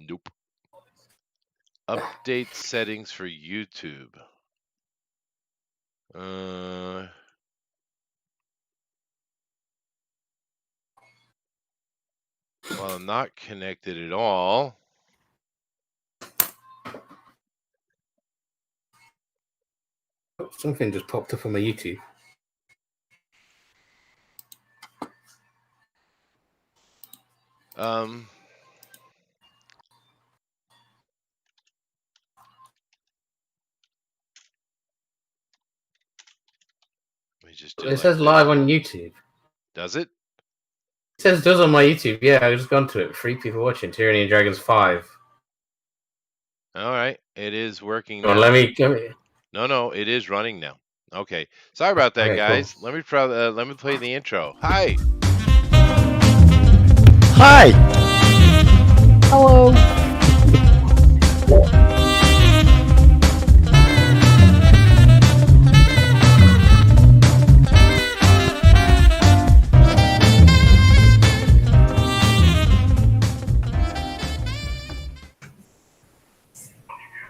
Nope. Update settings for YouTube. Well, I'm not connected at all. Something just popped up on my YouTube. It says live on YouTube. Does it? It says does on my YouTube. Yeah, I just gone to it. 3 people watching Tyranny and Dragons 5. All right, it is working now. Oh, let me. No, it is running now. Okay, sorry about that, Okay, guys. cool. Let me play the intro. Hi. Hi. Hello.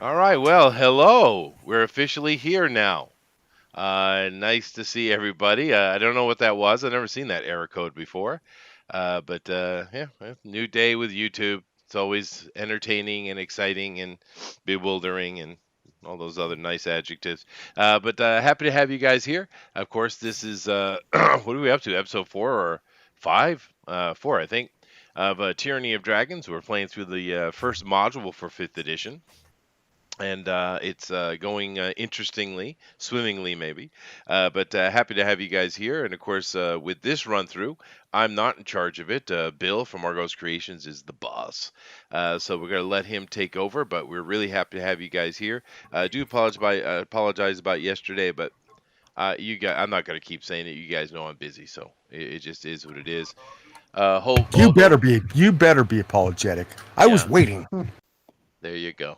All right, well, hello. We're officially here now. Nice to see everybody. I don't know what that was. I've never seen that error code before. But yeah, new day with YouTube. It's always entertaining and exciting and bewildering and all those other nice adjectives. But happy to have you guys here. Of course, this is what are we up to? Episode 4 or 5? 4, I think, of Tyranny of Dragons. We're playing through the first module for 5th edition. And it's going interestingly, swimmingly maybe. But happy to have you guys here. And of course, with this run through, I'm not in charge of it. Bill from Argos Creations is the boss. So we're going to let him take over. But we're really happy to have you guys here. I do apologize about yesterday, but you guys, I'm not going to keep saying it. You guys know I'm busy, so it just is what it is. You better be apologetic. I was waiting. There you go.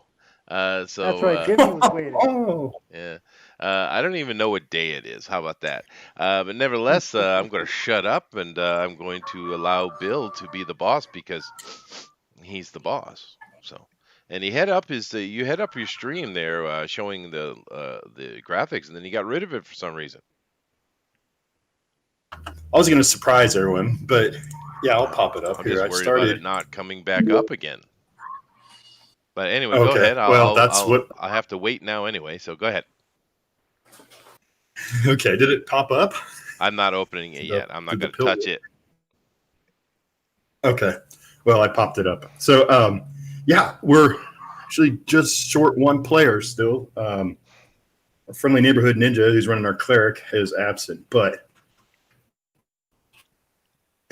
That's right. Jimmy was waiting. Yeah. I don't even know what day it is. How about that? But nevertheless, I'm going to shut up and I'm going to allow Bill to be the boss because he's the boss. So, and you head up your stream there, showing the graphics, and then you got rid of it for some reason. I was going to surprise everyone, but yeah, I'll pop it up I'm here. just worried about it not coming back up again. But anyway, okay. Go ahead. I have to wait now anyway, so go ahead. Okay, did it pop up? I'm not opening it yet. I'm not going to touch it. Okay, well, I popped it up. So, yeah, we're actually just short one player still. Our friendly neighborhood ninja who's running our cleric is absent, but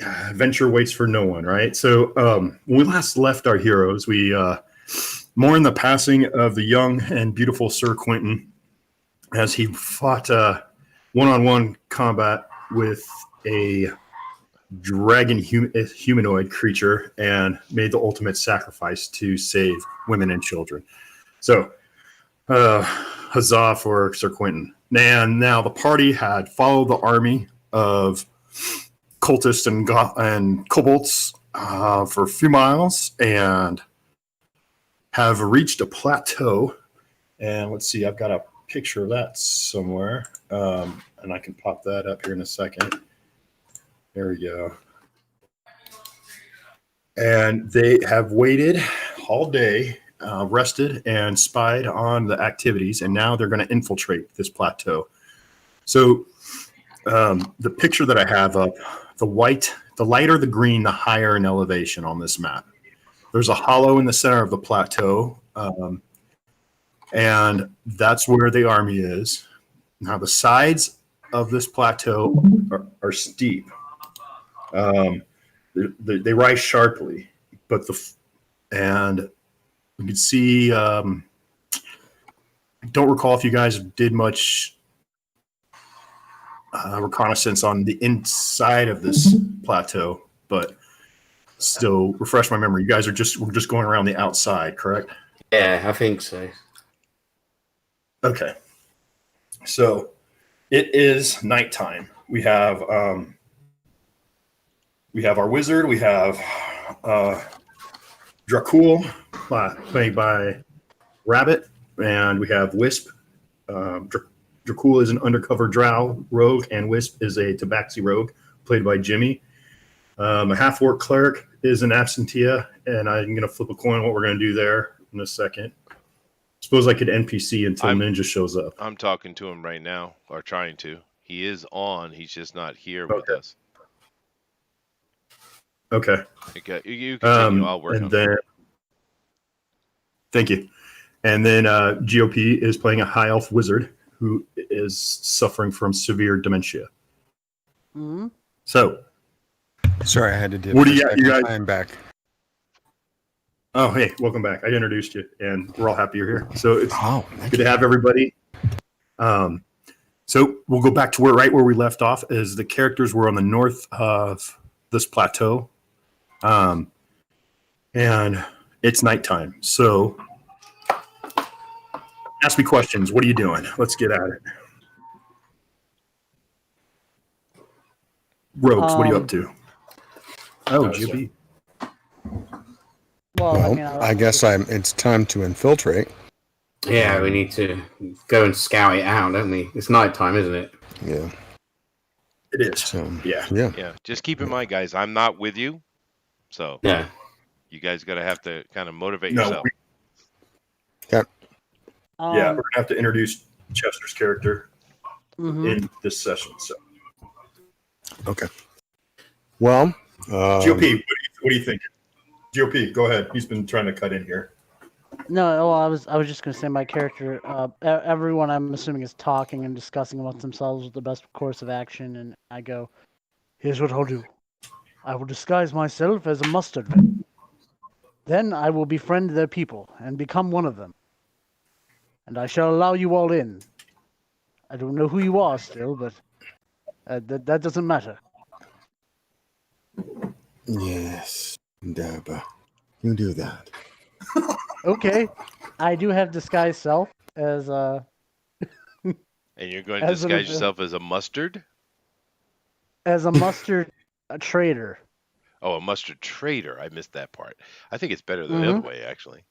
adventure waits for no one, right? So when we last left our heroes, we mourn the passing of the young and beautiful Sir Quentin as he fought one-on-one combat with a dragon humanoid creature and made the ultimate sacrifice to save women and children. So, huzzah for Sir Quentin. And now the party had followed the army of cultists and kobolds for a few miles and have reached a plateau. And let's see, I've got a picture of that somewhere, and I can pop that up here in a second. There we go. And they have waited all day, rested, and spied on the activities, and now they're going to infiltrate this plateau. So the picture that I have up, the lighter the green, the higher in elevation on this map. There's a hollow in the center of the plateau, and that's where the army is. Now, the sides of this plateau are steep. They rise sharply, but and you can see. I don't recall if you guys did much reconnaissance on the inside of this plateau, but still, refresh my memory. You guys we're just going around the outside, correct? Yeah, I think so. Okay. So it is nighttime. We have our wizard. We have Dracul, played by Rabbit, and we have Wisp. Dracul is an undercover drow rogue, and Wisp is a tabaxi rogue, played by Jimmy. A half-orc cleric is an absentia, and I'm going to flip a coin what we're going to do there in a second. Suppose I could NPC until Ninja shows up. I'm talking to him right now, or trying to. He is on. He's just not here with us. Okay. You continue. I'll work on it. Thank you. And then GOP is playing a high elf wizard who is suffering from severe dementia. Mm-hmm. So, sorry, I had to do. What do you got? You guys? I'm back. Oh, hey, welcome back. I introduced you, and we're all happy you're here. So it's good to have everybody. So we'll go back to right where we left off. As the characters were on the north of this plateau, and it's nighttime. So ask me questions. What are you doing? Let's get at it. Rogues, what are you up to? Oh, GB. Well, I guess it's time to infiltrate. Yeah, we need to go and scout it out, don't we? It's nighttime, isn't it? Yeah. It is. So, yeah. Just keep in mind, guys, I'm not with you. So you guys have to kind of motivate yourself. Yeah, we're going to have to introduce Chester's character in this session. So. Okay. Well, GOP, what do you think? GOP, go ahead. He's been trying to cut in here. No, well, I was just going to say my character. Everyone, I'm assuming, is talking and discussing amongst themselves with the best course of action, and I go, "Here's what I'll do. I will disguise myself as a mustard vendor. Then I will befriend their people and become one of them. And I shall allow you all in. I don't know who you are still, but that doesn't matter." Yes, Daba, you do that. Okay, I do have disguise self as And you're going to disguise yourself as a mustard? As a mustard trader. Oh, a mustard trader. I missed that part. I think it's better than the other way, actually.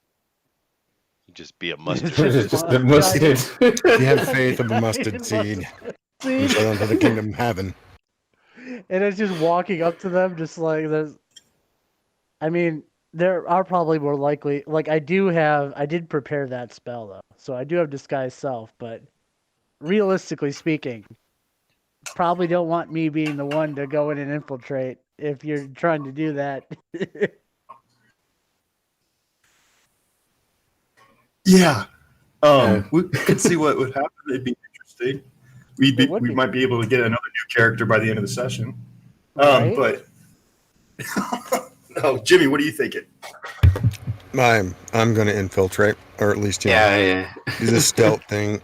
You just be a mustard. Just the mustard. You have faith of a mustard seed. You shall enter the kingdom of heaven. And it's just walking up to them, just like there's. I mean, there are probably more likely. Like I did prepare that spell though, so I do have disguise self. But realistically speaking, probably don't want me being the one to go in and infiltrate if you're trying to do that. Yeah, we could see what would happen. It'd be interesting. We might be able to get another new character by the end of the session. Right? But Jimmy, what are you thinking? I'm going to infiltrate, or at least do the stealth thing.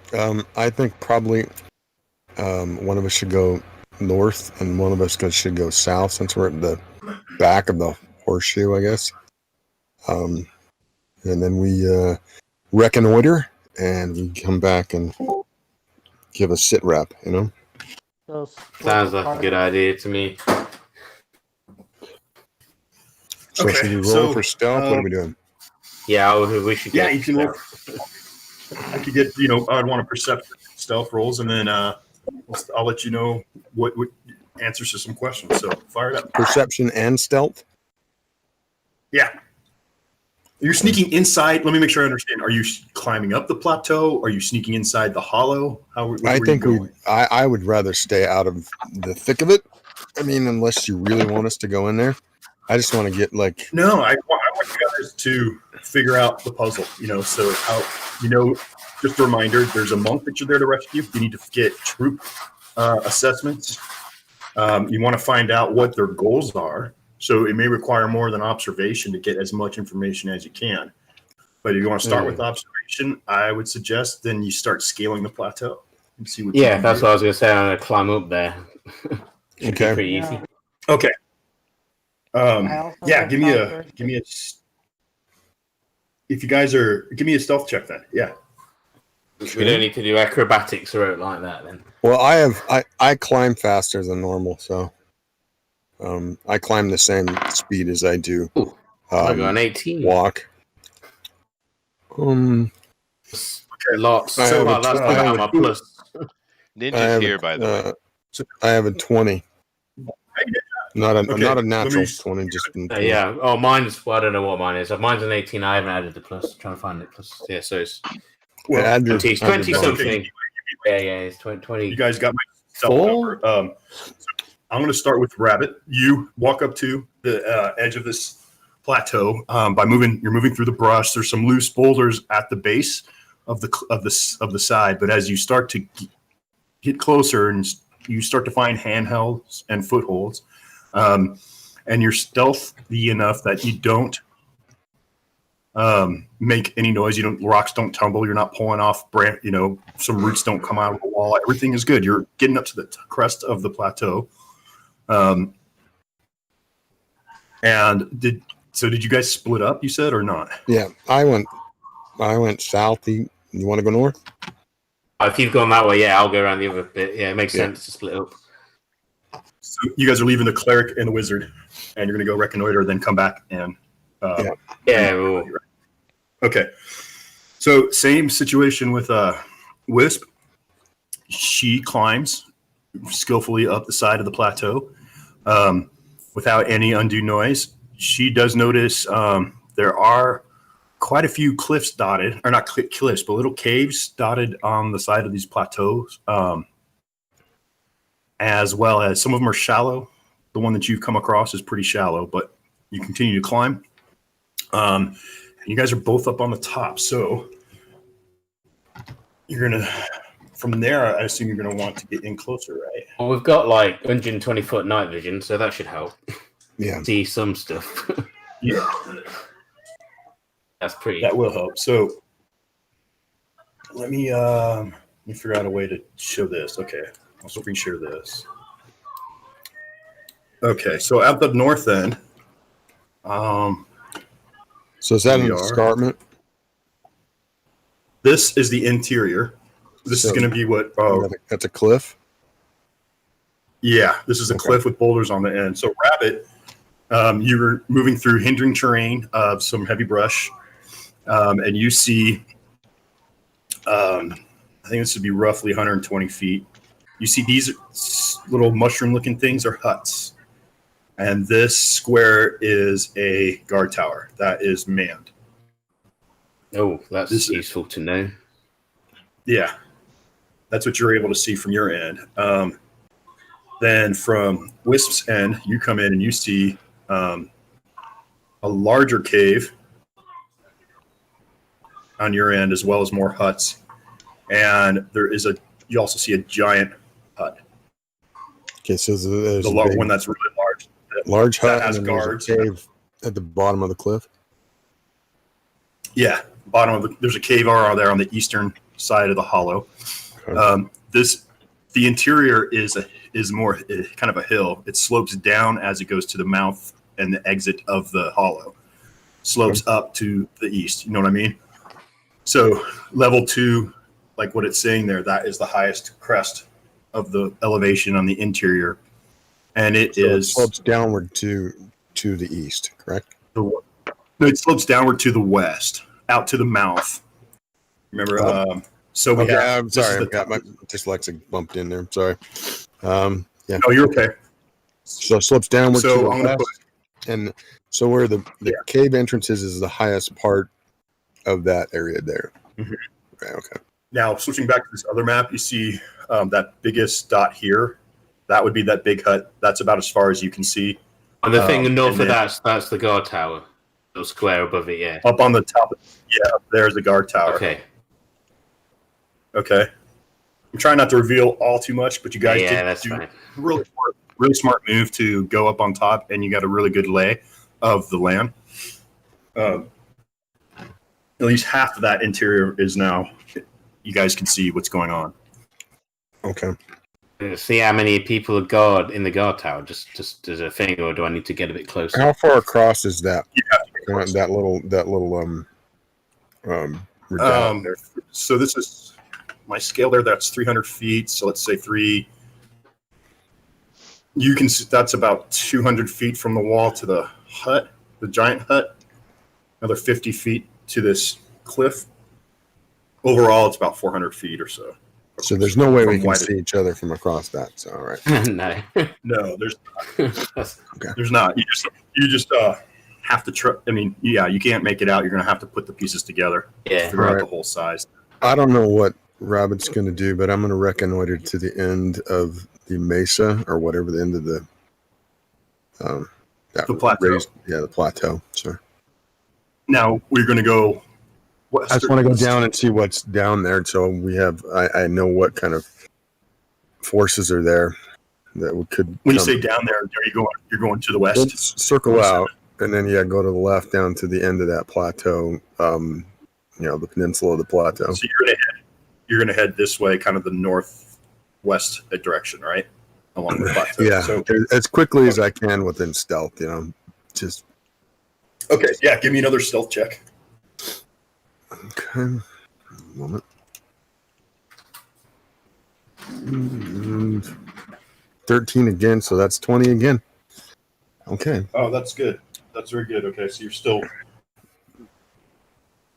I think probably one of us should go north, and one of us should go south, since we're at the back of the horseshoe, I guess. And then we reconnoiter, and we come back and give a sit rep, you know? Sounds like a good idea to me. So should we roll for stealth? What are we doing? Yeah, we should get you can roll. I could get, I'd want to percept stealth rolls, and then I'll let you know what answers to some questions. So fire it up. Perception and stealth? Yeah. You're sneaking inside. Let me make sure I understand. Are you climbing up the plateau? Are you sneaking inside the hollow? I think I would rather stay out of the thick of it. I mean, unless you really want us to go in there. I just want to get No, I want you guys to figure out the puzzle. So just a reminder: there's a monk that you're there to rescue. You need to get troop assessments. You want to find out what their goals are. So it may require more than observation to get as much information as you can. But if you want to start with observation, I would suggest then you start scaling the plateau and see what. Yeah, that's what I was going to say. I'm going to climb up there. Okay. Pretty easy. Okay. Give me a. If you guys are, give me a stealth check then. Yeah. We don't need to do acrobatics or anything like that then. Well, I climb faster than normal, so I climb the same speed as I do. I got an 18. Walk. Lots. I have Well, a that's tw- I have about my a- plus. Ninja's here, by the way. I have a 20. Not a Okay, not a let natural me- 20, just a 20. Yeah. Oh, mine's. Well, I don't know what mine is. Mine's an 18. I haven't added the plus. I'm trying to find it plus. Yeah, so it's Well, Add your- 20. It's add your 20 bonus. something. Yeah, it's 20. you guys got my cell Four? number. I'm going to start with Rabbit. You walk up to the edge of this plateau you're moving through the brush. There's some loose boulders at the base of the side, but as you start to get closer and you start to find handholds and footholds, and you're stealthy enough that you don't make any noise. Rocks don't tumble. You're not pulling off some roots don't come out of the wall. Everything is good. You're getting up to the crest of the plateau. Did you guys split up, you said, or not? Yeah, I went south. You want to go north? If you've gone that way, yeah, I'll go around the other bit. Yeah, it makes sense to split up. So you guys are leaving the cleric and the wizard, and you're going to go reconnoiter, then come back and Yeah. Okay. So same situation with Wisp. She climbs skillfully up the side of the plateau without any undue noise. She does notice there are quite a few cliffs dotted, or not cliffs, but little caves dotted on the side of these plateaus, as well as some of them are shallow. The one that you've come across is pretty shallow, but you continue to climb. You guys are both up on the top, so you're gonna. From there, I assume you're gonna want to get in closer, right? Well, we've got like 120-foot night vision, so that should help. Yeah. See some stuff. Yeah, That's pretty. that will help. So let me figure out a way to show this. Okay, I'll screen share this. Okay, so at the north end, So is that We an are. escarpment? this is the interior. This is So- going to be what. That's a cliff. Yeah, this is a Okay. cliff with boulders on the end. So Rabbit, you were moving through hindering terrain of some heavy brush, and you see, I think this would be roughly 120 feet. You see these little mushroom-looking things are huts, and this square is a guard tower that is manned. Oh, that's This is- useful to know. Yeah, that's what you're able to see from your end. Then from Wisp's end, you come in and you see a larger cave on your end, as well as more huts. And you also see a giant hut, Okay, so there's the a big, one that's really large. large hut that has and then there's guards. a cave at the bottom of the cliff. Yeah, there's a cave there on the eastern side of the hollow. Okay. The interior is more kind of a hill. It slopes down as it goes to the mouth and the exit of the hollow. Slopes up to the east. You know what I mean? So level 2, like what it's saying there, that is the highest crest of the elevation on the interior, and it slopes downward to the east, correct? it slopes downward to the west, out to the mouth. Remember? So we Okay, have. I'm sorry, I've got my dyslexic bumped in there. I'm sorry. Yeah. No, you're okay. So it slopes downward So to the I'm gonna west, and so where the cave entrance is the highest part of that area there. Mhm. Right, okay. Now, switching back to this other map, you see that biggest dot here. That would be that big hut. That's about as far as you can see. And the thing north and of that's the guard tower. The square above it, yeah. Up on the top, up there's the guard tower. Okay. Okay. I'm trying not to reveal all too much, but you guys Yeah, did that's do fine. really smart move to go up on top, and you got a really good lay of the land. At least half of that interior is now. You guys can see what's going on. Okay. See how many people are in the guard tower, just as a thing, or do I need to get a bit closer? How far across is that? You have to get close. That little redoubt there. So this is my scale there. That's 300 feet. So let's say 3. You can see that's about 200 feet from the wall to the hut, the giant hut. another 50 feet to this cliff. Overall, it's about 400 feet or so. So there's no way we From can wide- see each other from across that. So all right. No. No, there's That's- there's not. You just have to. I mean, yeah, you can't make it out. You're gonna have to put the pieces together. Yeah. Figure out Right. the whole size. I don't know what Rabbit's going to do, but I'm going to reconnoiter to the end of the mesa or whatever the end of the that The plateau. the plateau. So Now we're gonna go. I just want to go down and see what's down there, so we have I know what kind of forces are there that we could. When you come. say down there, are you going? You're going to the west. Let's circle out, and then go to the left down to the end of that plateau. The peninsula of the plateau. So you're gonna head this way, kind of the northwest direction, right? Along the plateau. Yeah, So as quickly as I can within stealth. Just okay, yeah. Give me another stealth check. okay. A moment. And 13 again, so that's 20 again. Okay. Oh, that's good. That's very good. Okay, so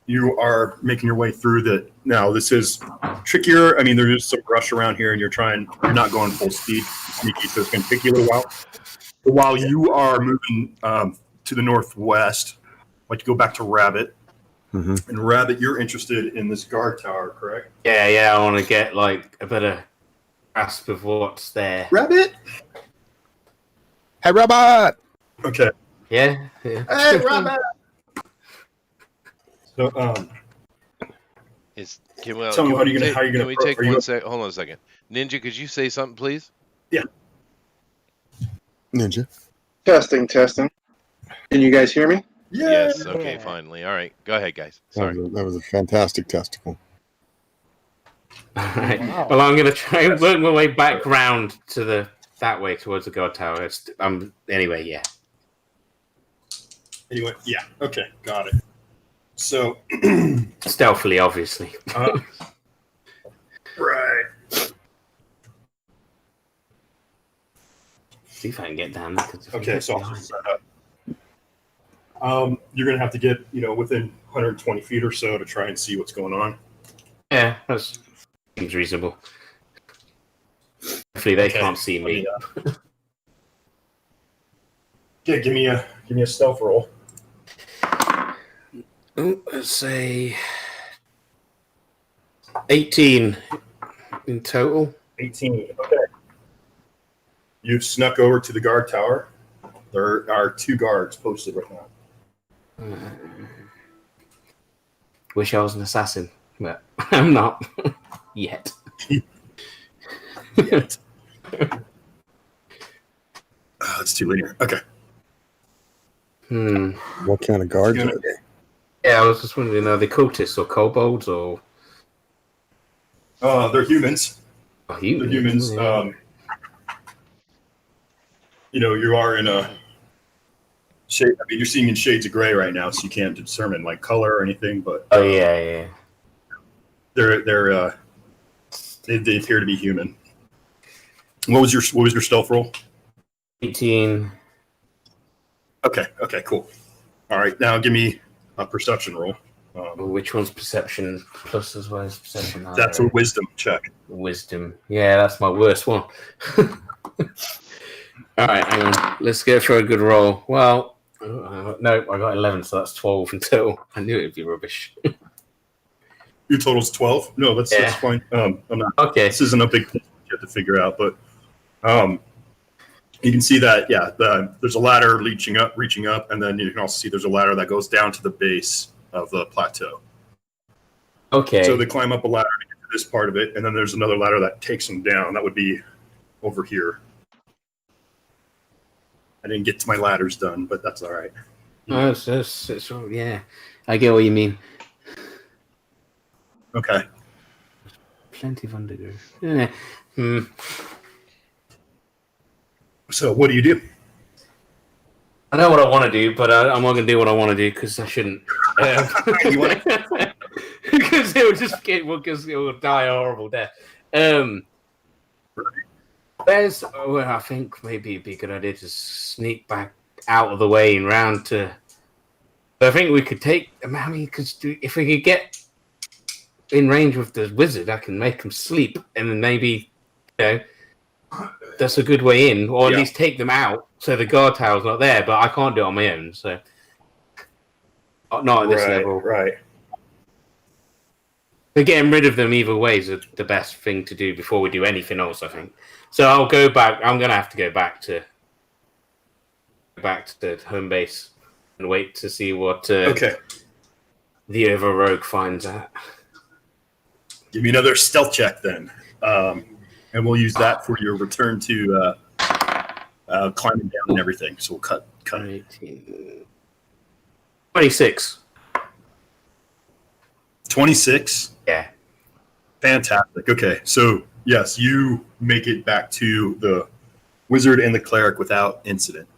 you are making your way through the. Now this is trickier. I mean, there is some brush around here, and you're not going full speed, sneaky, so it's going to take you a little while. But while you are moving to the northwest, I'd like to go back to Rabbit. Mm-hmm. And Rabbit, you're interested in this guard tower, correct? Yeah. I want to get like a better grasp of what's there. Rabbit. Hey, Robot! Okay. Yeah. Hey, Rabbit. So, tell me, how are you gonna? Can we take one sec? Hold on a second. Ninja, could you say something, please? Yeah. Ninja. Testing. Can you guys hear me? Yeah. Yes. Okay. Finally. All right. Go ahead, guys. Sorry. That was a fantastic testicle. All right. Wow. Well, I'm gonna try and work my way back round to that way towards the guard tower. Anyway, yeah. Anyway, yeah. Okay, got it. So, Stealthily, obviously. right. See if I can get down. Okay, so you're gonna have to get within 120 feet or so to try and see what's going on. Yeah, that seems reasonable. Hopefully they can't see me. Yeah, give me a stealth roll. Let's say 18 in total. 18. Okay. You've snuck over to the guard tower. There are 2 guards posted right now. Wish I was an assassin, but I'm not yet. Yet. It's too linear. Okay. What kind of guards are they? Yeah, I was just wondering, are they cultists or kobolds or? They're humans. Oh, humans. They're humans. Yeah. You are in a shade. I mean, you're seeing in shades of gray right now, so you can't determine like color or anything. But Oh yeah. they appear to be human. What was your stealth roll? 18. Okay, cool. All right, now give me a perception roll. Which one's perception plus as well as perception? That's a wisdom check. Wisdom. Yeah, that's my worst one. All right, hang on. Let's go for a good roll. Well, no, I got 11, so that's 12 in total. I knew it'd be rubbish. Your total's 12. No, that's fine. I'm not. Okay. This isn't a big thing you have to figure out, but you can see that. Yeah, there's a ladder reaching up, and then you can also see there's a ladder that goes down to the base of the plateau. Okay. So they climb up a ladder to get to this part of it, and then there's another ladder that takes them down. That would be over here. I didn't get to my ladders done, but that's all right. Oh, yeah. I get what you mean. Okay. Plenty of undergrowth. Yeah. So what do you do? I know what I want to do, but I'm not going to do what I want to do because I shouldn't. You want Because it will die a horrible death. I think maybe it'd be a good idea to sneak back out of the way and round to I think we could take. I mean, if we could get in range with the wizard, I can make him sleep, and then maybe, that's a good way in, or at least take them out so the guard tower's not there. But I can't do it on my own, so not at this level. Right. But getting rid of them either way is the best thing to do before we do anything else, I think. So I'll go back. I'm gonna have to go back to home base and wait to see what the other rogue finds out. Give me another stealth check then, and we'll use that for your return to climbing down and everything. So we'll cut 18. 26. 26. Yeah. Fantastic. Okay, so yes, you make it back to the wizard and the cleric without incident.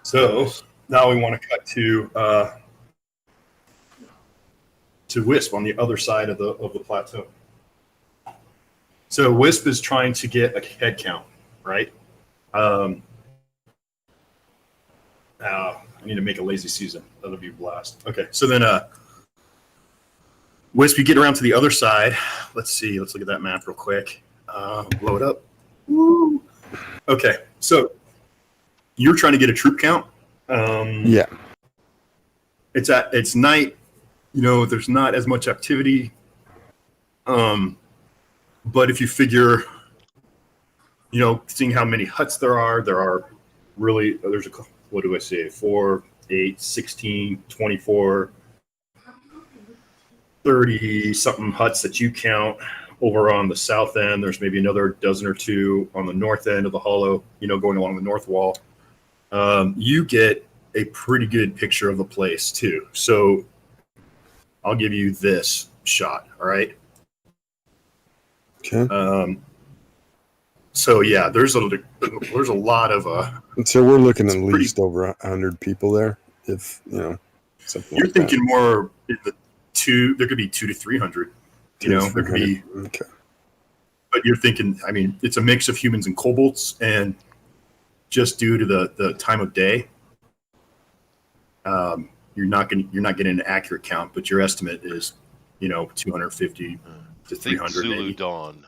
So now we want to cut to Wisp on the other side of the plateau. So Wisp is trying to get a head count, right? I need to make a lazy Susan. That'll be a blast. Okay, so then Wisp, you get around to the other side. Let's see. Let's look at that map real quick. Blow it up. Woo. Okay, so you're trying to get a troop count. Yeah. It's night. There's not as much activity. But if you figure, seeing how many huts there are really, there's what do I say? 4, 8, 16, 24, 30 something huts that you count over on the south end. There's maybe another dozen or two on the north end of the hollow, going along the north wall. You get a pretty good picture of the place too. So I'll give you this shot. All right. Okay. So yeah, there's a lot of So we're looking at least over 100 people there. If something you're like thinking more in the there could be 200 to 300. There could be. Okay. But you're thinking, I mean, it's a mix of humans and kobolds, and just due to the time of day, you're not getting an accurate count, but your estimate is, 250 to 300. Zulu maybe. Dawn.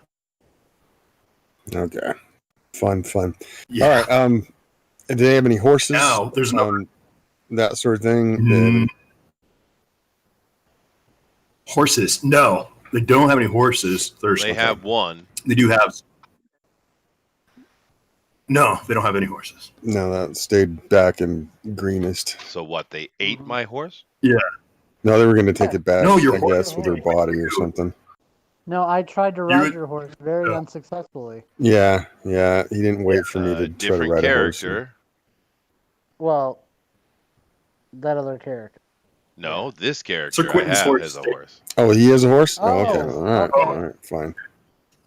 Okay. Fun. Yeah. All right. Do they have any horses? Now there's that sort of thing. Horses? No, they don't have any horses. They have one. They do have. No, they don't have any horses. No, that stayed back in greenest. So what? They ate my horse? Yeah. No, they were going to take it back. No, I guess with their body or something. No, I tried to ride your horse very unsuccessfully. Yeah. He didn't wait for me to try to ride a horse. Different character. Well, that other character. No, this character So Quentin's horse has a horse. Oh, he has a horse? Oh, okay. All right, fine.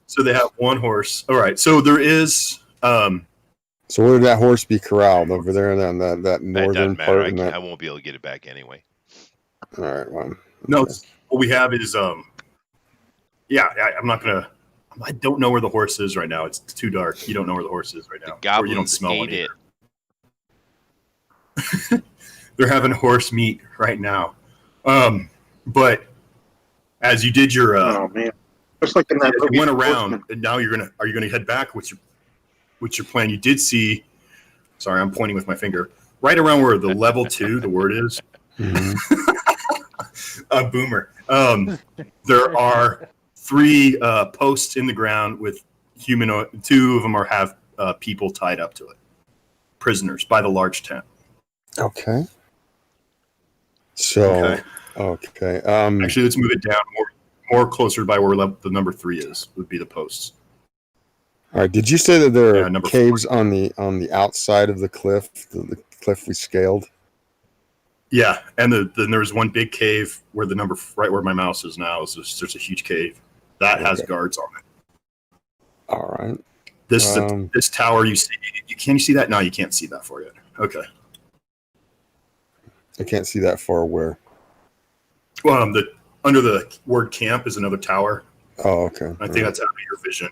So they have one horse. All right. So there is. So where did that horse be corralled? Over there in that northern That doesn't part? matter. I won't be able to get it back anyway. All right, well. No, what we have is I'm not gonna. I don't know where the horse is right now. It's too dark. You don't know where the horse is right now. The goblins or you don't smell ate it. it. They're having horse meat right now. But as you did your oh man, just like in that movie, you went around, and now are you gonna head back? What's your plan? You did see. Sorry, I'm pointing with my finger right around where the level 2, the word is. A boomer. There are 3 posts in the ground with humanoid. 2 of them have people tied up to it, prisoners by the large tent. Okay. So, okay. Actually, let's move it down more closer by where the number 3 is. Would be the posts. All right. Did you say that there are caves 4. on the outside of the cliff, the cliff we scaled? Yeah, and then there's one big cave where the number right where my mouse is now. There's a huge cave that has guards on it. All right. This tower you see. Can you see that? No, you can't see that far yet. Okay. I can't see that far. Where? Well, under the word camp is another tower. Oh, okay. I think that's out of your vision.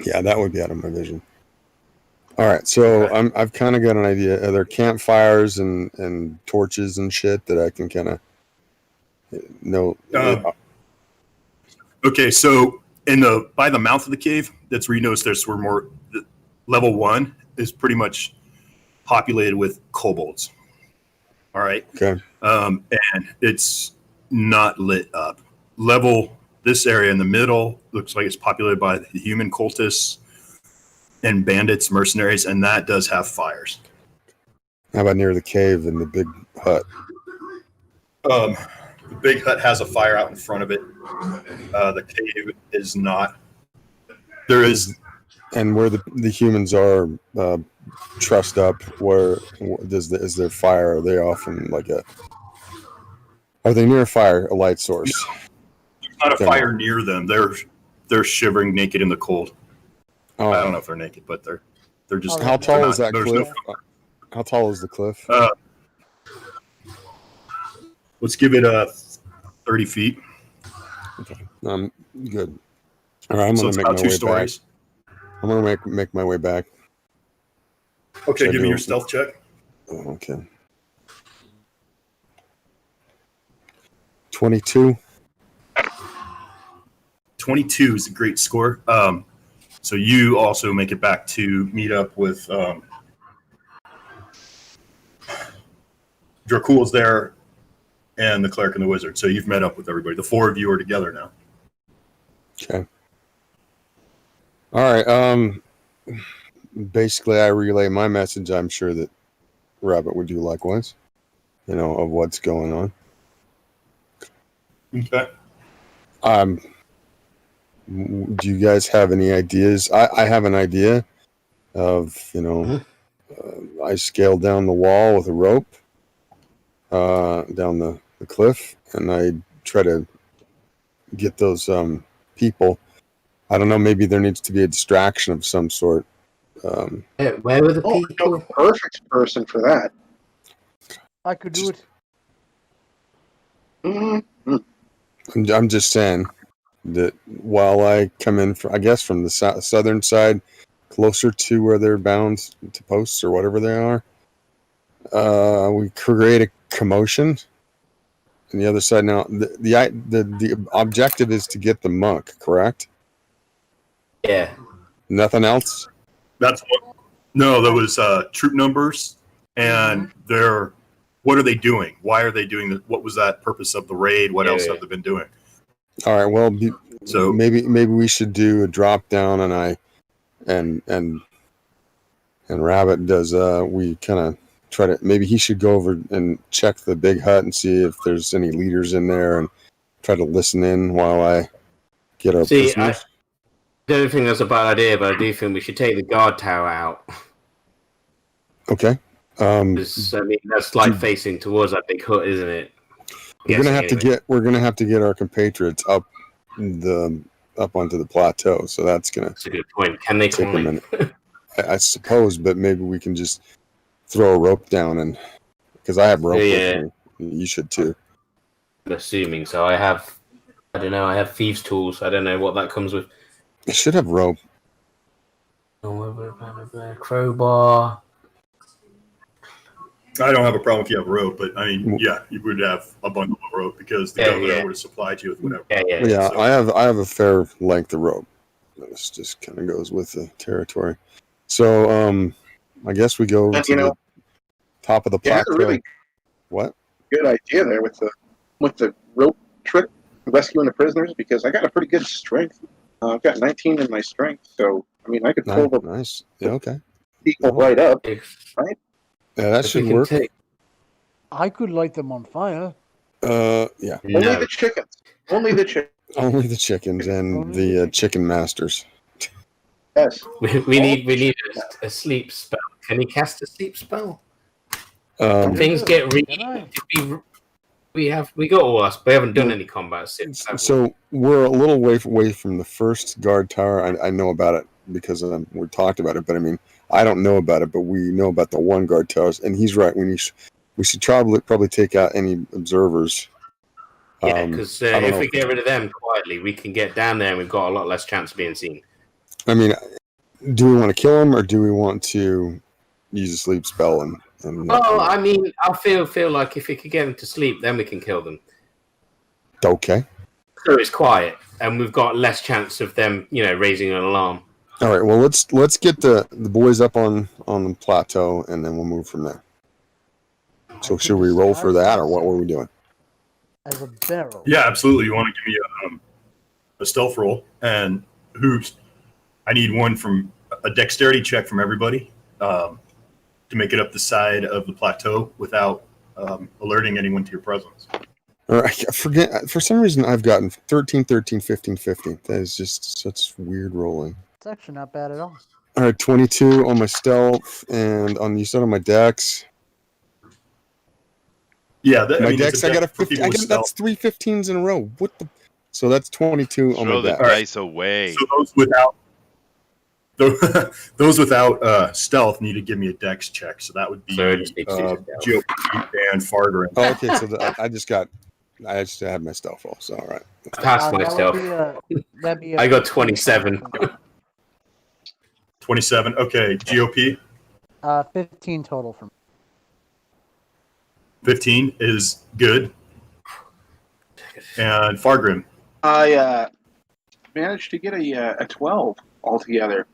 Yeah, that would be out of my vision. All right, so I've kind of got an idea. Are there campfires and torches and shit that I can kind of know? Okay, so by the mouth of the cave, that's where you notice there's where more level 1 is pretty much populated with kobolds. All right. Okay. And it's not lit up. This area in the middle looks like it's populated by the human cultists and bandits, mercenaries, and that does have fires. How about near the cave and the big hut? The big hut has a fire out in front of it. The cave is not. There is. And where the humans are trussed up, where is there fire? Are they often are they near a light source? There's not a fire near them. They're shivering naked in the cold. Oh. I don't know if they're naked, but they're just. How tall is that cliff? How tall is the cliff? Let's give it 30 feet. Okay. Good. All right, I'm gonna make my way back. I'm gonna make my way back. Okay, give me your stealth check. Oh, okay. 22. 22 is a great score. So you also make it back to meet up with Dracula's there and the cleric and the wizard. So you've met up with everybody. The 4 of you are together now. Okay. All right. Basically, I relay my message. I'm sure that Rabbit would do likewise. Of what's going on. Okay. Do you guys have any ideas? I have an idea of, I scaled down the wall with a rope down the cliff, and I try to get those people. I don't know, maybe there needs to be a distraction of some sort. Where were the people? The perfect person for that. I could do it. Mm-hmm. I'm just saying that while I come in, from the southern side, closer to where they're bound to posts or whatever they are, we create a commotion. And the other side now, the objective is to get the monk, correct? Yeah. Nothing else? That's what. No, there was troop numbers, and what are they doing? Why are they doing that? What was that purpose of the raid? What else have they been doing? All right. Well, so maybe we should do a drop down, and Rabbit does. We kind of try to. Maybe he should go over and check the big hut and see if there's any leaders in there, and try to listen in while I get our prisoners. I don't think that's a bad idea, but I do think we should take the guard tower out. Okay. That's facing towards that big hut, isn't it? We're gonna have to get our compatriots up onto the plateau. So that's a good point. Can they take climb? a minute? I suppose, but maybe we can just throw a rope down, and because I have rope with me, you should too. I'm assuming so. I have thieves' tools. I don't know what that comes with. It should have rope. Crowbar. I don't have a problem if you have rope, but I mean, you would have a bundle of rope because the governor would have supplied you with whatever. Yeah, so. I have a fair length of rope. This just kind of goes with the territory. So, I guess we go to the top of the plateau. Really what? Good idea there with the rope trick, rescuing the prisoners, because I got a pretty good strength. I've got 19 in my strength, so I mean I could pull people right up, right? Yeah, that should work. I could light them on fire. Yeah. Only the chickens. Only the chickens. Only the chickens and the chicken masters. Yes. We need a sleep spell. Can he cast a sleep spell? Things get we got all us, but we haven't done any combat since. So we're a little way away from the first guard tower. I know about it because we talked about it, but I mean, I don't know about it, but we know about the one guard towers, and he's right. We should probably take out any observers. Yeah, because if we get rid of them quietly, we can get down there, and we've got a lot less chance of being seen. I mean, do we want to kill them or do we want to use a sleep spell and well, I mean, I feel like if we could get them to sleep, then we can kill them. Okay. So it's quiet, and we've got less chance of them, raising an alarm. All right. Well, let's get the boys up on the plateau, and then we'll move from there. So should we roll for that, or what were we doing? As a barrel. Yeah, absolutely. You want to give me a stealth roll, and I need one from a dexterity check from everybody to make it up the side of the plateau without alerting anyone to your presence. All right, I forget. For some reason, I've gotten 13, 13, 15, 15. That is just such weird rolling. It's actually not bad at all. All right, 22 on my stealth, and you said on my dex. Yeah, my dex. I got a 15. That's 3 15s in a row. What the? So that's 22 on my dex. Throw the dice away. So those without stealth need to give me a dex check. So that would be GOP and Fargrim. Oh, okay. So I just had my stealth roll. So all right. Passed my stealth. I got 27. 27. Okay, GOP. 15 total for me. 15 is good. And Fargrim. I managed to get a 12 altogether.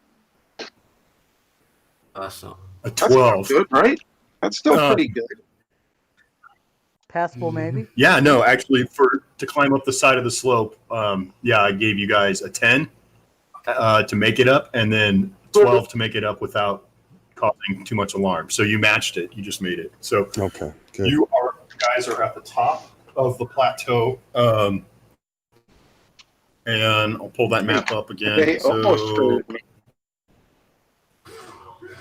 Awesome. A 12. Good, right? That's still pretty good. Passable, maybe? Yeah, no, actually, to climb up the side of the slope, I gave you guys a 10 to make it up, and then 12 to make it up without causing too much alarm. So you matched it. You just made it. So okay, good. You guys are at the top of the plateau. And I'll pull that map up again. They almost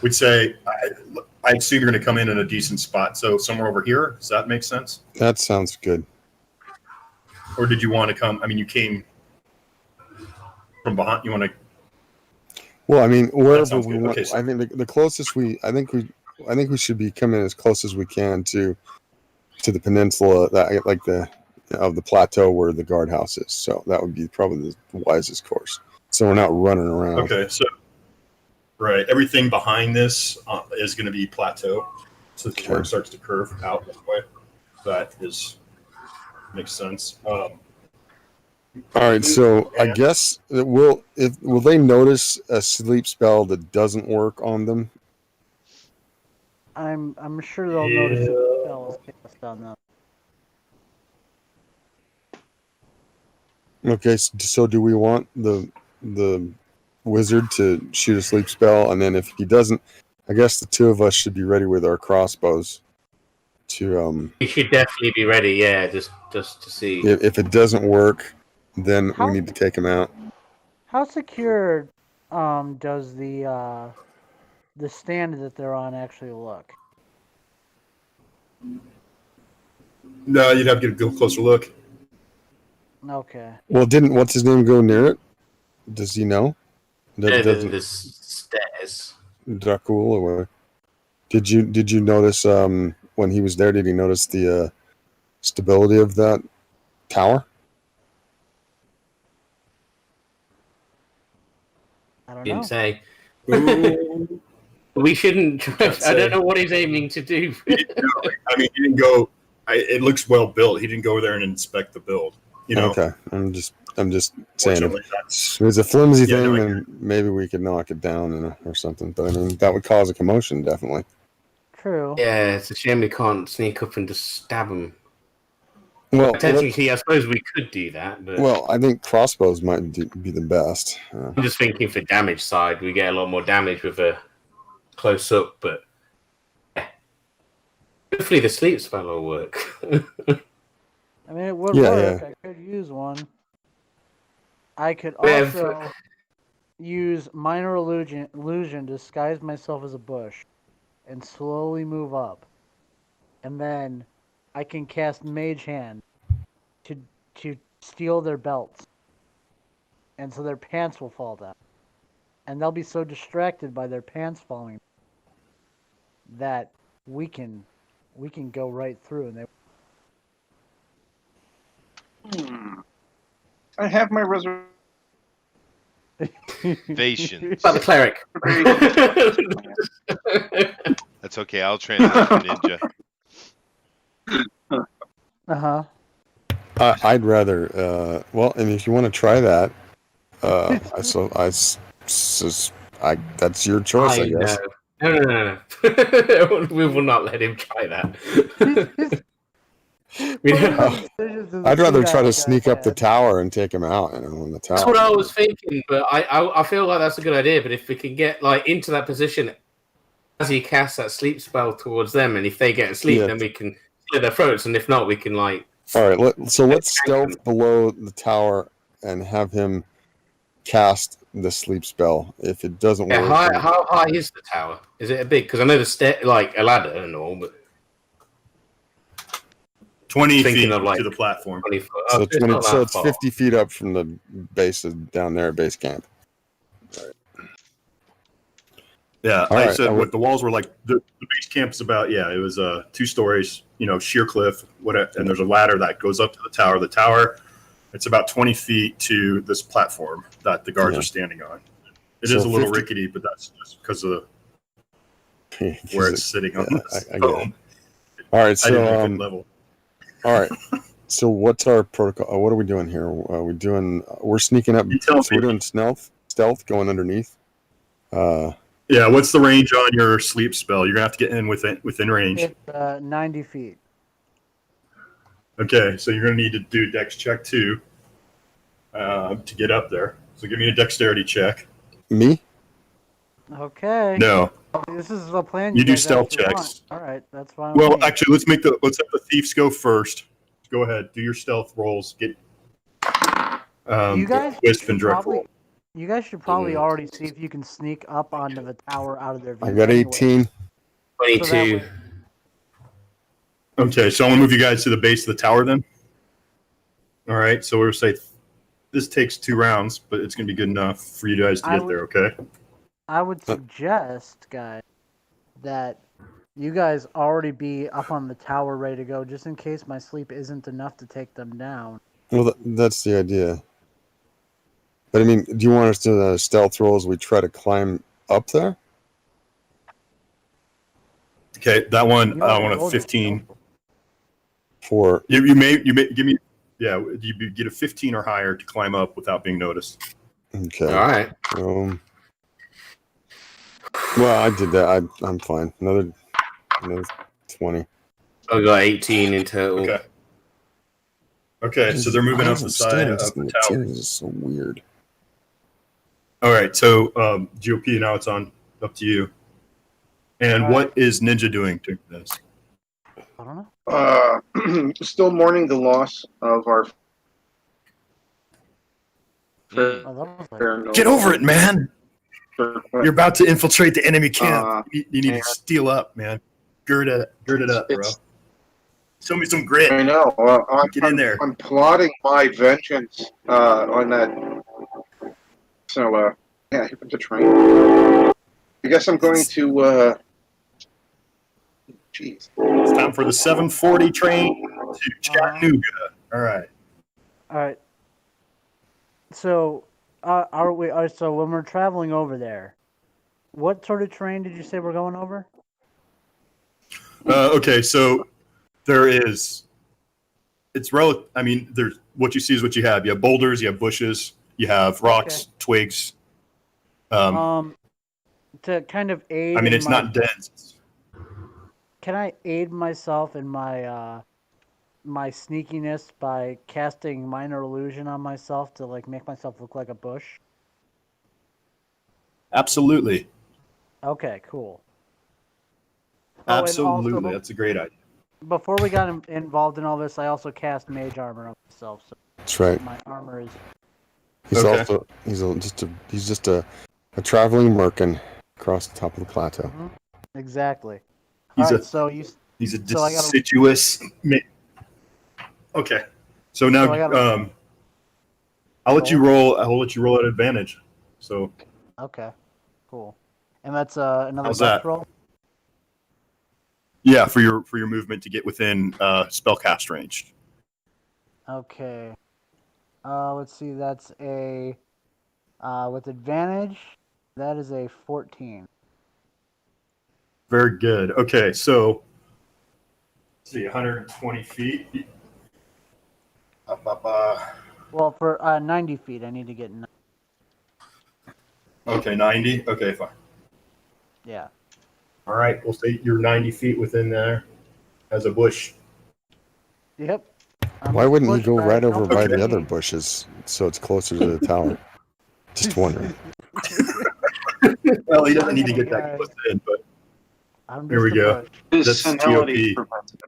we'd say, I assume you're going to come in a decent spot. So somewhere over here. Does that make sense? That sounds good. Or did you want to come? I mean, you came from behind. You want to? Well, I mean, wherever we want. Okay, so I think the closest I think we should be coming as close as we can to the peninsula, of the plateau where the guardhouse is. So that would be probably the wisest course. So we're not running around. Okay, so right, everything behind this is going to be plateau. So this is where it starts to curve out that way. That makes sense. All right, so I guess will they notice a sleep spell that doesn't work on them? I'm sure they'll notice the spell is cast on them. Okay, so do we want the wizard to shoot a sleep spell, and then if he doesn't, I guess the two of us should be ready with our crossbows. We should definitely be ready. Yeah, just to see if it doesn't work. Then we need to take him out. How secure does the stand that they're on actually look? No, you'd have to get a closer look. Okay. Well, didn't what's his name go near it? Does he know? The stairs. Dracul or what? Did you notice when he was there? Did he notice the stability of that tower? I don't Didn't know. say. We shouldn't. I don't know what he's aiming to do. I mean, he didn't go. It looks well built. He didn't go there and inspect the build. Okay, I'm just saying if it's a flimsy thing, then maybe we could knock it down or something. But I mean, that would cause a commotion, definitely. True. Yeah, it's a shame we can't sneak up and just stab him. Well, technically, I suppose we could do that. But well, I think crossbows might be the best. I'm just thinking for damage side, we get a lot more damage with a close up. But yeah. Hopefully, the sleep spell will work. I mean, it would work. Yeah. I could use one. I could also use minor illusion, disguise myself as a bush, and slowly move up, and then I can cast Mage Hand to steal their belts, and so their pants will fall down, and they'll be so distracted by their pants falling that we can go right through, and they. I have my reservation. Patience. About the cleric. That's okay. I'll translate for Ninja. Uh-huh. I'd rather. Well, and if you want to try that, that's your choice, I guess. No. We will not let him try that. I'd rather try to sneak up the tower and take him out. On the tower. That's what I was thinking, but I feel like that's a good idea. But if we can get into that position as he casts that sleep spell towards them, and if they get asleep, then we can slit their throats, and if not, we can All right, let's stealth below the tower and have him cast the sleep spell. If it doesn't work, how high is the tower? Is it a big? Because I know the a ladder and all, but 20 feet to the platform. 20 foot. So it's 50 feet up from the base down there at base camp. Right. Yeah, I said what the walls were like. The base camp is about it was 2 stories, sheer cliff. And there's a ladder that goes up to the tower. The tower, it's about 20 feet to this platform that the guards are standing on. It is a little rickety, but that's just because of where it's sitting on this. I get it. All right, so level. All right. So what's our protocol? What are we doing here? We're sneaking up. So we're doing stealth, going underneath. Yeah. What's the range on your sleep spell? You're gonna have to get in within range. It's 90 feet. Okay, so you're gonna need to do dex check 2 to get up there. So give me a dexterity check. Me? Okay. No. This is the plan. You do stealth checks. All right, that's fine. Well, actually, let's have the thieves go first. Go ahead, do your stealth rolls. Get you guys wisp and direct roll. You guys should probably already see if you can sneak up onto the tower out of their view. I got 18. 22. Okay, so I'm gonna move you guys to the base of the tower then. All right, so we'll say this takes 2 rounds, but it's gonna be good enough for you guys to get there. Okay. I would suggest, guys, that you guys already be up on the tower ready to go, just in case my sleep isn't enough to take them down. Well, that's the idea. But I mean, do you want us to do the stealth roll as we try to climb up there? Okay, that one I want a 15. For you may give me you get a 15 or higher to climb up without being noticed. Okay. All right. Well, I did that. I'm fine. Another 20. I got 18 in total. Okay, so they're moving up the side of the tower. This is so weird. All right, so GOP, now it's up to you. And what is Ninja doing to this? I don't know. Still mourning the loss of our. Get over it, man! You're about to infiltrate the enemy camp. You need to steal up, man. Gird it up, bro. Show me some grit. I know. Get in there. I'm plotting my vengeance on that. So, here comes a train. I guess I'm going to. Jeez. It's time for the 740 train to Chattanooga. All right. All right. So, so when we're traveling over there, what sort of train did you say we're going over? Okay, so there is. It's relative. I mean, there's what you see is what you have. You have boulders, you have bushes, you have rocks, twigs. To kind of aid. I mean, it's not dense. Can I aid myself in my my sneakiness by casting minor illusion on myself to make myself look like a bush? Absolutely. Okay, cool. Absolutely, also, that's a great idea. Before we got involved in all this, I also cast mage armor on myself. So that's right. My armor is. He's just a traveling merkin across the top of the plateau. Mm-hmm. Exactly. He's a deciduous. Okay, so now I'll let you roll. I'll let you roll at advantage. So. Okay. Cool. And that's another dex roll. Yeah, for your movement to get within spellcast range. Okay. Let's see. That's a With advantage, that is a 14. Very good. Okay, so let's see, 120 feet. Well, for 90 feet, I need to get. Okay, 90. Okay, fine. Yeah. All right, we'll say you're 90 feet within there as a bush. Yep. Why wouldn't you go right over by Okay. the other bushes so it's closer to the tower? Just wondering. Well, he doesn't need to get that close in, but I'm here we just a go. bush. His That's senility GOP. prevents it.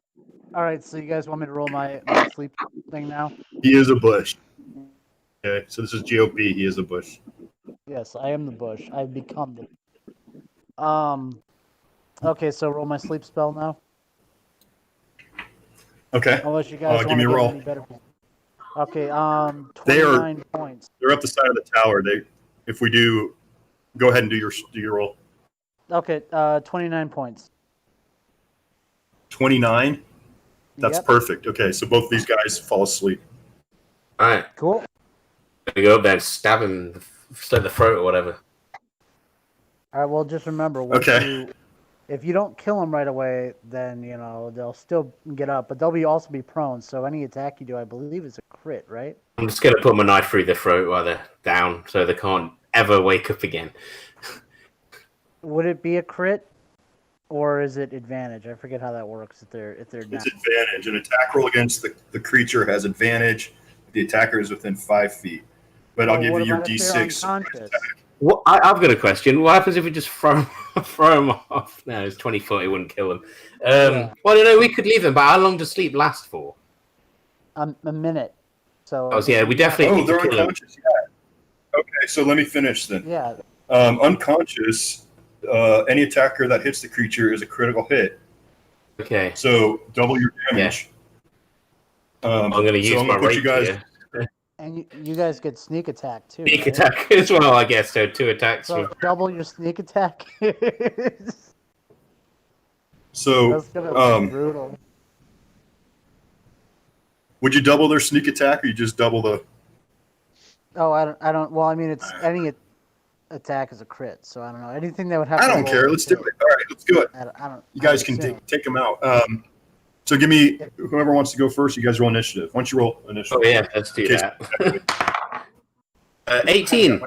All right, so you guys want me to roll my sleep thing now? He is a bush. Okay, so this is GOP. He is a bush. Yes, I am the bush. I've become the. Okay, so roll my sleep spell now. Okay. Unless you guys Give want me to a get roll. any better. Okay, They are 29 points. they're up the side of the tower. If we do, go ahead and do your roll. Okay, 29 points. 29. That's Yep. perfect. Okay, so both these guys fall asleep. All right. Cool. We go up there and stab him, slit the throat or whatever. All right, well, just remember, if you don't kill them right away, then, they'll still get up, but they'll also be prone, so any attack you do, I believe, is a crit, right? I'm just going to put my knife through their throat while they're down so they can't ever wake up again. Would it be a crit, or is it advantage? I forget how that works if they're down. It's advantage. An attack roll against the creature has advantage. The attacker is within 5 feet. But I'll give you your D6. Well, I've got a question. What happens if we just throw them off? No, it's 20 foot. It wouldn't kill them. Well, no, we could leave them. But how long does sleep last for? A minute. So. Oh, yeah, we definitely. Oh, they're unconscious. Yeah. Okay, so let me finish then. Yeah. Unconscious. Any attacker that hits the creature is a critical hit. Okay. So double your damage. Yeah. I'm going to use my rapier. And you guys get sneak attack too. Sneak attack as well, I guess. So 2 attacks. So double your sneak attack. So that's gonna be brutal. Would you double their sneak attack, or you just double the? Oh, I don't. Well, I mean, it's any attack is a crit, so I don't know anything that would have. I don't care. Let's do it. All right, let's do it. I don't. You guys can take them out. So give me whoever wants to go first. You guys roll initiative. Once you roll initiative. Oh yeah, let's do that. 18.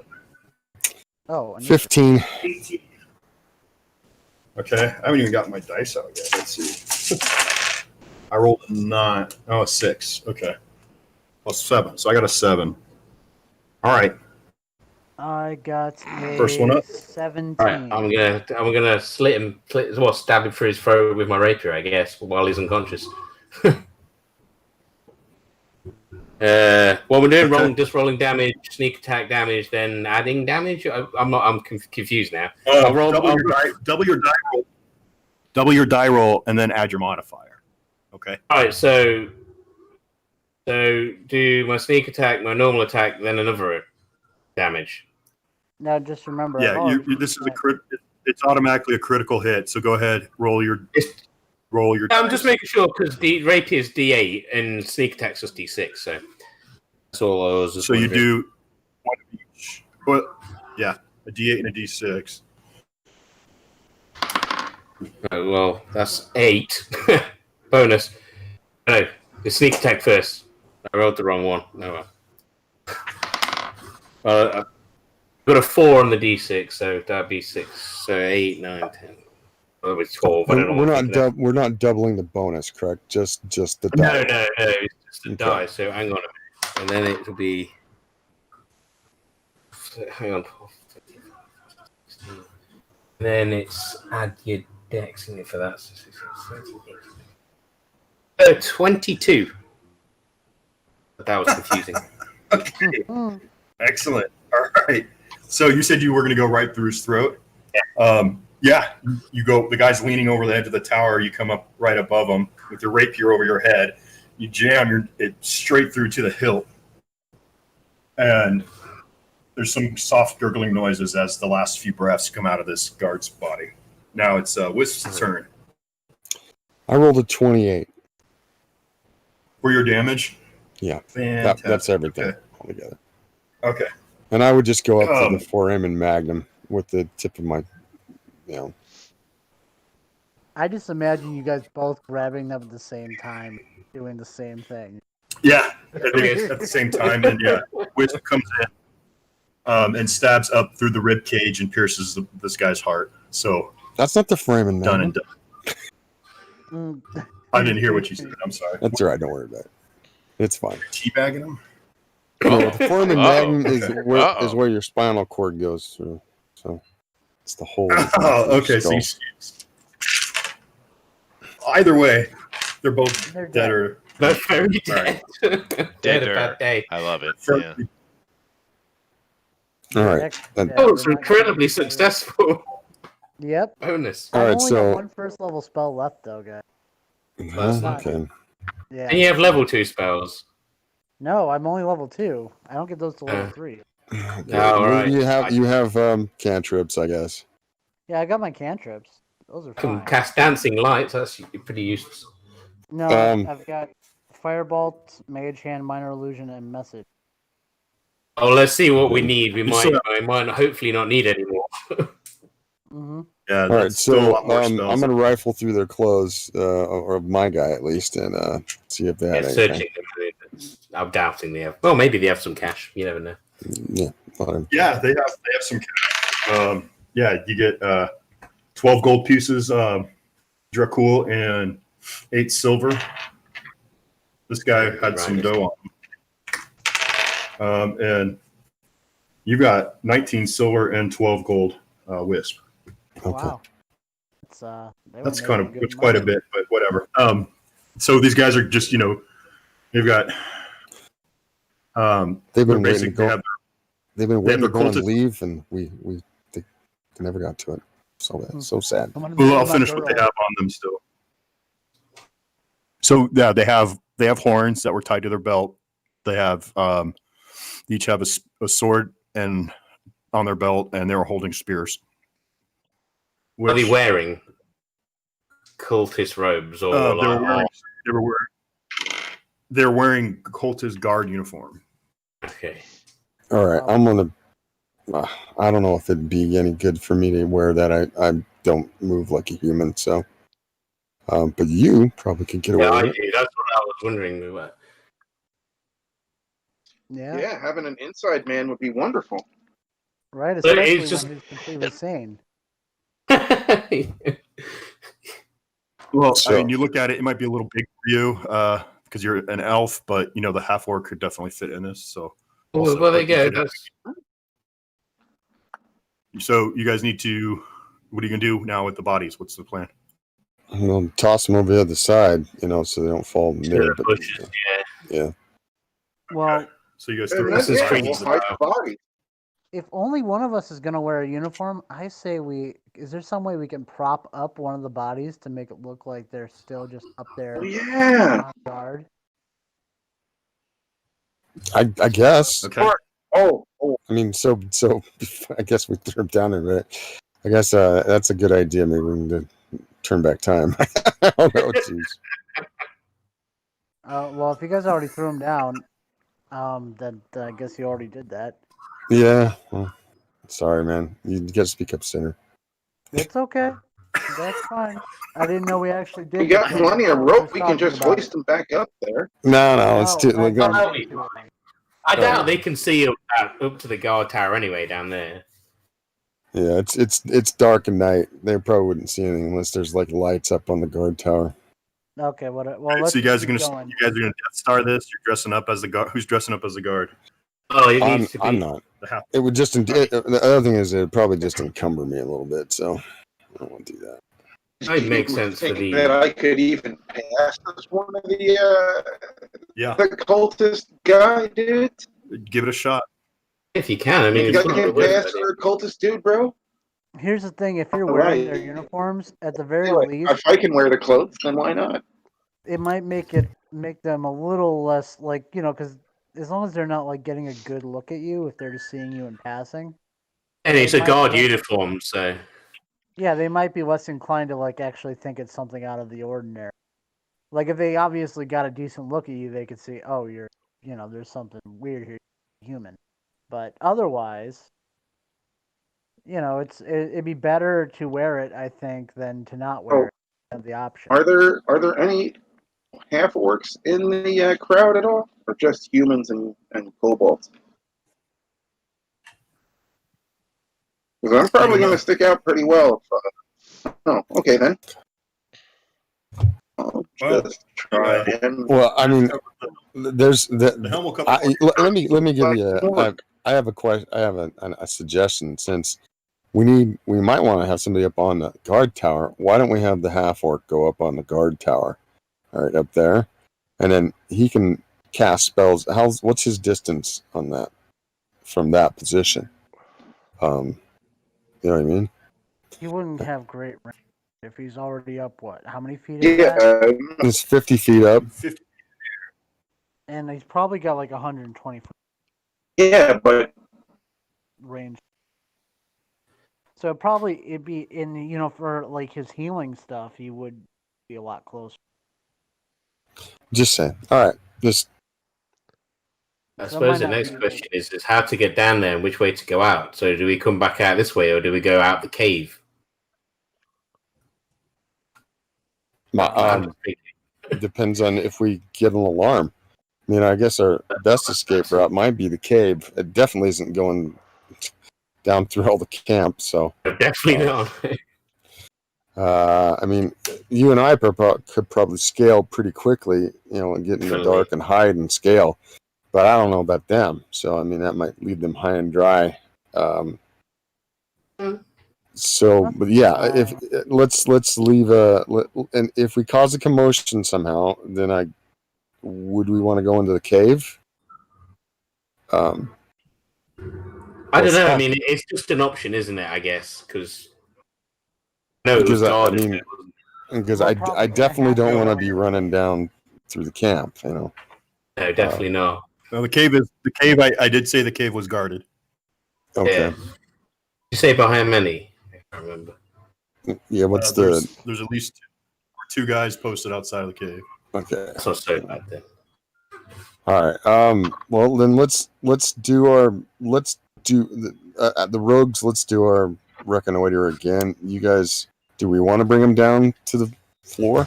Oh, 15. 18. Okay, I haven't even gotten my dice out yet. Let's see. I rolled a 9. Oh, a 6. Okay. Well, 7. So I got a 7. All right. I got a First one up. 17. All right, I'm gonna stab him through his throat with my rapier, I guess, while he's unconscious. What we're doing wrong, just rolling damage, sneak attack damage, then adding damage. I'm confused now. Double your die roll, and then add your modifier. Okay. All right, so do my sneak attack, my normal attack, then another damage. Now just remember. Yeah, this is a crit. It's automatically a critical hit. So go ahead, roll your. I'm just making sure because the rapier is D8 and sneak attack's just D6. So that's all I was. So you do one of each. Well, yeah, a D8 and a D6. Oh, well, that's 8 bonus. No, the sneak attack first. I rolled the wrong one. No. I've got a 4 on the D6, so that'd be 6. So 8, 9, 10. That'd be 12. We're not doubling the bonus, correct? Just the die. No. It's just a die. So hang on a minute, and then it will be. Hang on. Then it's add your dex in it for that. So 22. But that was confusing. Okay. Excellent. All right. So you said you were going to go right through his throat. Yeah. You go. The guy's leaning over the edge of the tower. You come up right above him with your rapier over your head. You jam it straight through to the hilt, and there's some soft gurgling noises as the last few breaths come out of this guard's body. Now it's Wisp's turn. I rolled a 28. For your damage? Yeah. Fantastic. That's everything okay. altogether. Okay. And I would just go up to the foramen magnum with the tip of my, I just imagine you guys both grabbing them at the same time, doing the same thing. Yeah, at the same time, and Wisp comes in and stabs up through the rib cage and pierces this guy's heart. So that's not the foramen done magnum. And done. I didn't hear what you said. I'm sorry. That's all right. Don't worry about it. It's fine. Teabagging him. No, the foramen magnum is where your spinal cord goes through. So it's the whole. Okay. So either way, they're both dead or both very dead. Dead a bad day. I love it. Yeah. All right. It's incredibly successful. Yep. Bonus. All right. Only got one first level spell left, though, guys. Okay. Yeah. And you have level 2 spells. No, I'm only level 2. I don't get those to level 3. Right. You have cantrips, I guess. Yeah, I got my cantrips. Those are fine. Can cast dancing lights. That's pretty useful. No, I've got Firebolt, Mage Hand, Minor Illusion, and Message. Oh, let's see what we need. We might hopefully not need any more. Mm-hmm. Yeah. All right, so I'm going to rifle through their clothes, or my guy at least, and see if they have anything. Searching them. I'm doubting they have. Well, maybe they have some cash. You never know. Yeah. Yeah, they have some cash. You get 12 gold pieces, Dracul, and 8 silver. This guy had some dough on him. And you got 19 silver and 12 gold, Wisp. Okay. Wow. That's quite a bit, but whatever. So these guys are just, they've got. They've been waiting to go. They've been waiting to go and cultist. leave, and they never got to it. So sad. Well, I'll finish what they have on them still. So yeah, they have horns that were tied to their belt. They have each have a sword and on their belt, and they were holding spears. Are they wearing cultist robes or they're wearing cultist guard uniform. Okay. All right, I'm gonna. I don't know if it'd be any good for me to wear that. I don't move like a human, so. But you probably could get away with it. Yeah, that's what I was wondering. Yeah, having an inside man would be wonderful. Right, especially when he's completely sane. Well, I mean, you look at it; it might be a little big for you because you're an elf, but the half orc could definitely fit in this. So, well, there you go. So, you guys need to. What are you gonna do now with the bodies? What's the plan? I'm gonna toss them over the other side, so they don't fall near. But, yeah. Well, so you guys. If only one of us is going to wear a uniform, I say is there some way we can prop up one of the bodies to make it look like they're still just up there? Oh, yeah. On guard? I guess. Okay. Oh. I mean, so I guess we threw them down a bit. I guess that's a good idea. Maybe we can turn back time. I don't know. Jeez. Well, if you guys already threw them down, then I guess you already did that. Yeah. Well, sorry, man. You got to speak up sooner. It's okay. That's fine. I didn't know we actually did. We got plenty of rope. We can just hoist them back up there. No, it's too. I doubt they can see up to the guard tower anyway down there. Yeah, it's dark at night. They probably wouldn't see anything unless there's like lights up on the guard tower. Okay, well, so you guys are gonna Death Star this. You're dressing up as the guard. Who's dressing up as the guard? Oh, it needs to be. I'm not. It would just. The other thing is, it would probably just encumber me a little bit. So I don't want to do that. It makes sense for the. That I could even pass as one of the the cultist guy, dude. Give it a shot. If you can, I mean, you can pass for a cultist dude, bro. Here's the thing: if you're wearing their uniforms, at the very least, if I can wear the clothes, then why not? It might make them a little less because as long as they're not like getting a good look at you, if they're just seeing you in passing. And it's a guard uniform, so. Yeah, they might be less inclined to actually think it's something out of the ordinary. Like if they obviously got a decent look at you, they could see, oh, there's something weird here, human. But otherwise, it'd be better to wear it, I think, than to not wear it. Have the option. Are there any half orcs in the crowd at all, or just humans and kobolds? Because I'm probably going to stick out pretty well. Oh, okay then. I'll just try and. Well, I mean, there's the helm will come. let me give you. I have a question. I have a suggestion. Since we might want to have somebody up on the guard tower. Why don't we have the half orc go up on the guard tower, all right, up there, and then he can cast spells. What's his distance on that from that position? You know what I mean? He wouldn't have great range if he's already up. What? How many feet is that? Yeah, It's 50 feet up. 50. And he's probably got like 120 foot yeah, but range. So probably it'd be for like his healing stuff, he would be a lot closer. Just saying. All right. Just. I suppose the next question is how to get down there and which way to go out. So do we come back out this way or do we go out the cave? It depends on if we get an alarm. I mean, I guess our best escape route might be the cave. It definitely isn't going down through all the camp. So definitely not. I mean, you and I could probably scale pretty quickly, and get in the dark and hide and scale. But I don't know about them. So I mean, that might leave them high and dry. So, but yeah, if let's leave and if we cause a commotion somehow, then would we want to go into the cave? I don't know. I mean, it's just an option, isn't it? I guess because I definitely don't want to be running down through the camp. No, definitely not. No, the cave. I did say the cave was guarded. Okay. Yeah. You say by how many? I can't remember. Yeah, what's there's at least two guys posted outside of the cave. Okay. That's not so bad then. All right. Well, then let's do the rogues. Let's do our reconnoiter again. You guys, do we want to bring them down to the floor?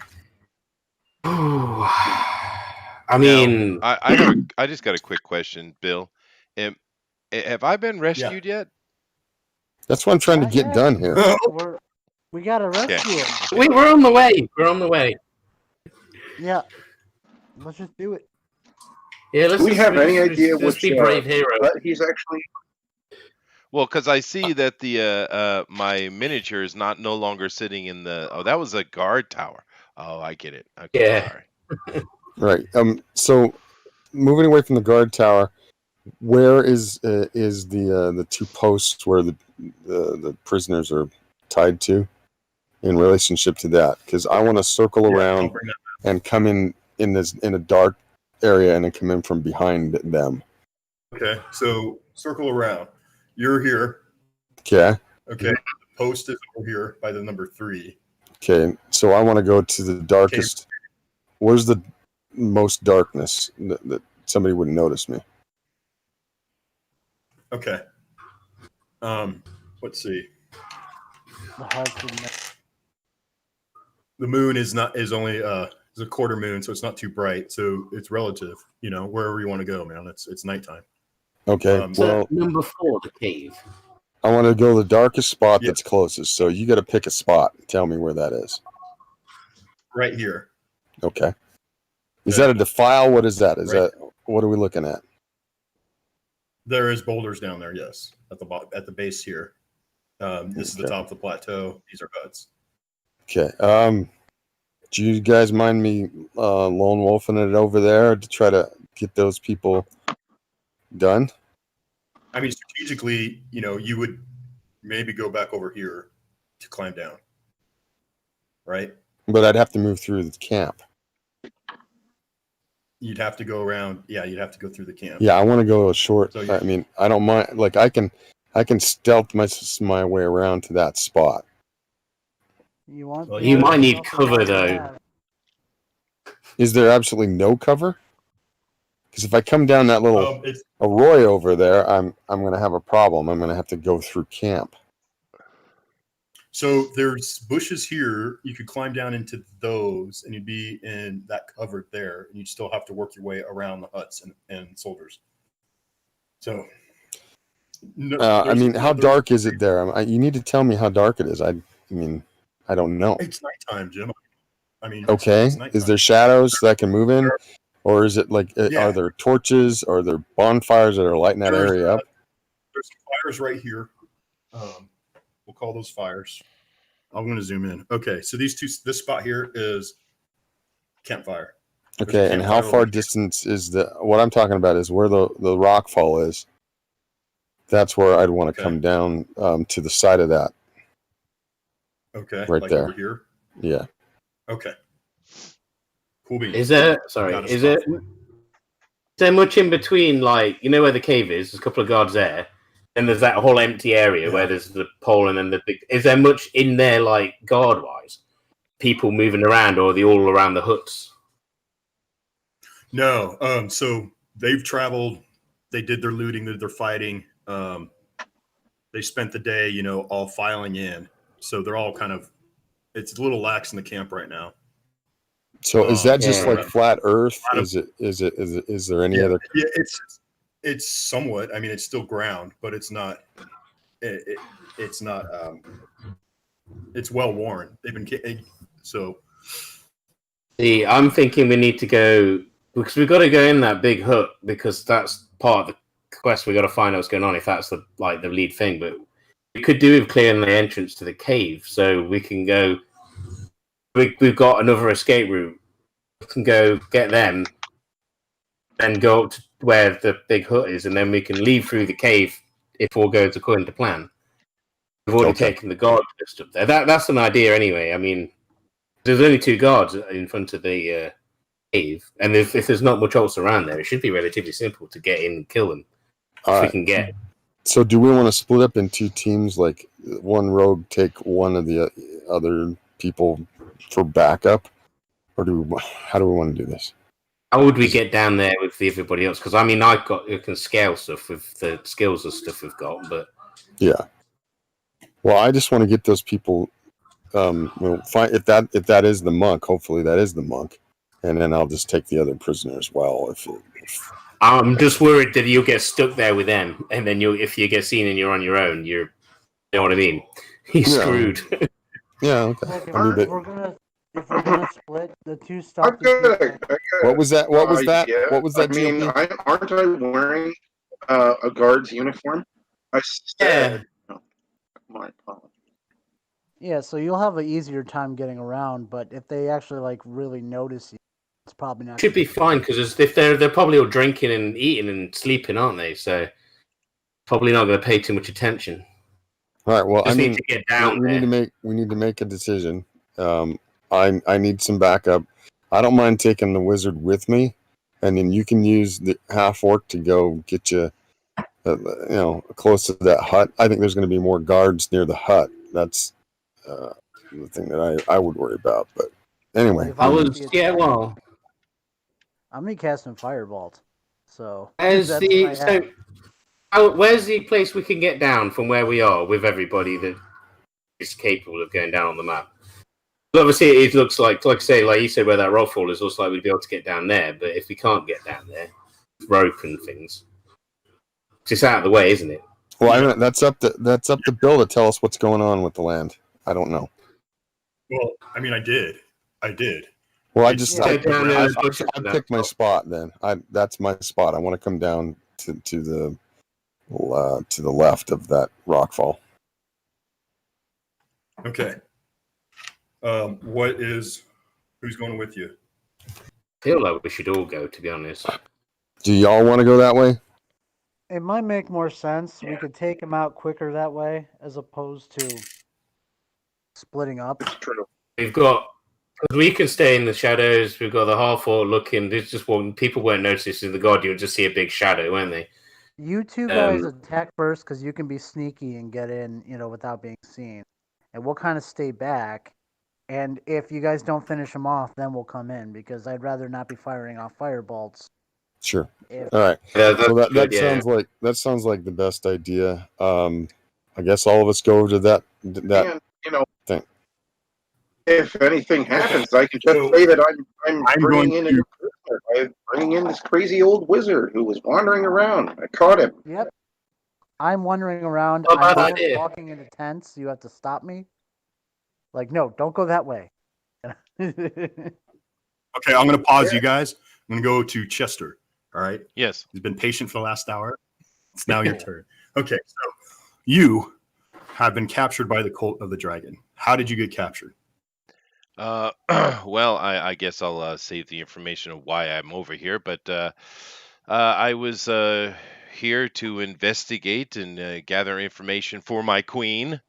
I mean, I just got a quick question, Bill. Have I been rescued yet? That's what I'm trying to get done here. We gotta rescue him. We're on the way. We're on the way. Yeah. Let's just do it. Yeah. Do we have any idea which brave hero he's actually? Well, because I see that the my miniature is no longer sitting in the. Oh, that was a guard tower. Oh, I get it. Okay, yeah. Sorry. Right. So moving away from the guard tower, where is the two posts where the prisoners are tied to in relationship to that? Because I want to circle around and come in a dark area and then come in from behind them. Okay, so circle around. You're here. Okay. Okay. The post is over here by the number 3. Okay, so I want to go to the darkest. Okay. Where's the most darkness that somebody wouldn't notice me? Okay. Let's see. The moon is only is a quarter moon, so it's not too bright. So it's relative. Wherever you want to go, man. It's nighttime. Okay. Well, number 4, the cave. I want to go the darkest spot that's closest. So you got to pick a spot. Tell me where that is. Right here. Okay. Is that a defile? What is that? What are we looking at? There is boulders down there. Yes, at the base here. This is the top of the plateau. These are huts. Okay. Do you guys mind me lone wolfing it over there to try to get those people done? I mean, strategically, you would maybe go back over here to climb down, right? But I'd have to move through the camp. You'd have to go around. Yeah, you'd have to go through the camp. Yeah, I want to go a short. So I mean, I don't mind. Like, I can stealth my way around to that spot. You might need cover though. Is there absolutely no cover? Because if I come down that little arroyo over there, I'm going to have a problem. I'm going to have to go through camp. So there's bushes here. You could climb down into those, and you'd be in that covered there, and you'd still have to work your way around the huts and soldiers. So, I mean, how dark is it there? You need to tell me how dark it is. I mean, I don't know. It's nighttime, Jim. I mean, okay. Is there shadows that I can move in, or is it like? Yeah. Are there torches? Are there bonfires that are lighting that area up? There's fires right here. We'll call those fires. I'm going to zoom in. Okay, so this spot here is campfire. Okay, and how far distance is what I'm talking about is where the rock fall is. That's where I'd want to come down to the side of that. Okay, right like there. Over here? Yeah. Okay. Cool beans. Is there much in between, like, you know where the cave is? There's a couple of guards there. And there's that whole empty area where there's the pole and then the big... Is there much in there, like, guard-wise? People moving around, or are they all around the huts? No. So they've traveled. They did their looting. They did their fighting. They spent the day, all filing in. So they're all kind of... It's a little lax in the camp right now. So is that just like flat Earth? Is there any other? Yeah, it's somewhat. I mean, it's still ground, but it's not. It's not. It's well worn. They've been so. See, I'm thinking we need to go because we've got to go in that big hut because that's part of the quest. We got to find out what's going on. If that's the lead thing, but we could do with clearing the entrance to the cave, so we can go. We've got another escape route. We can go get them, and go up to where the big hut is, and then we can leave through the cave if all goes according to plan. We've already taken the guard list up there. That's an idea anyway. I mean, there's only 2 guards in front of the cave, and if there's not much else around there, it should be relatively simple to get in and kill them. We can get. So, do we want to split up in 2 teams? Like one rogue take one of the other people for backup, or how do we want to do this? How would we get down there with everybody else? Because I mean, I can scale stuff with the skills and stuff we've got, but yeah. Well, I just want to get those people. If that is the monk, hopefully that is the monk, and then I'll just take the other prisoner as well. I'm just worried that you'll get stuck there with them, and then if you get seen and you're on your own, you know what I mean? You're screwed. Yeah. Okay. If we're gonna split the 2 stuff. I'm good. What was that? What was that? Yeah. What was that? I mean, aren't I wearing a guard's uniform? I said. Yeah. My apologies. Yeah, so you'll have an easier time getting around, but if they actually really notice you, it's probably not. Should be fine because if they're probably all drinking and eating and sleeping, aren't they? So probably not going to pay too much attention. All right. Well, need to get down we need to make a decision. I need some backup. I don't mind taking the wizard with me, and then you can use the half orc to go get you, close to that hut. I think there's going to be more guards near the hut. That's the thing that I would worry about. But anyway, I'm going to be casting Firebolt. So where's the place we can get down from where we are with everybody that is capable of going down on the map? Obviously, it looks like you said, where that rockfall is, looks like we'd be able to get down there. But if we can't get down there, rope and things, it's out of the way, isn't it? Well, that's up to Bill to tell us what's going on with the land. I don't know. Well, I mean, I did. Well, I picked my spot. Then that's my spot. I want to come down to the left of that rockfall. Okay. Who's going with you? I feel like we should all go, to be honest. Do y'all want to go that way? It might make more sense. Yeah. We could take them out quicker that way, as opposed to splitting up. It's true. We can stay in the shadows. We've got the half orc looking. There's just one. People won't notice this in the guard. You'll just see a big shadow, won't they? You 2 guys attack first because you can be sneaky and get in, without being seen. And we'll kind of stay back. And if you guys don't finish them off, then we'll come in because I'd rather not be firing off firebolts. Sure. If, All right. Yeah, So that's good, that sounds like the best idea. I guess all of us go over to that And thing. if anything happens, I can just So, say that I'm I'm bringing going in a to- new prisoner. I'm bringing in this crazy old wizard who was wandering around. I caught him. yep. I'm wandering around. Not a I'm bad idea. walking into tents. You have to stop me. Like, no, don't go that way. Okay, I'm going to pause you guys. I'm going to go to Chester. All right. Yes. He's been patient for the last hour. It's now your turn. Okay, so you have been captured by the cult of the dragon. How did you get captured? Well, I guess I'll save the information of why I'm over here, but I was here to investigate and gather information for my queen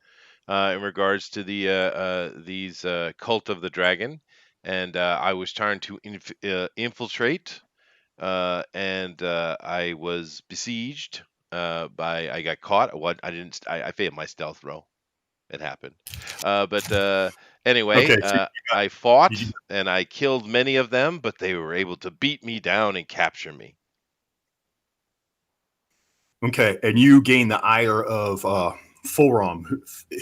in regards to these cult of the dragon, and I was trying to infiltrate, and I was besieged by. I got caught. What I didn't. I failed my stealth roll. It happened. But anyway, Okay, so I fought and I killed many of them, but they were able to beat me down and capture me. okay, and you gain the ire of Fulram,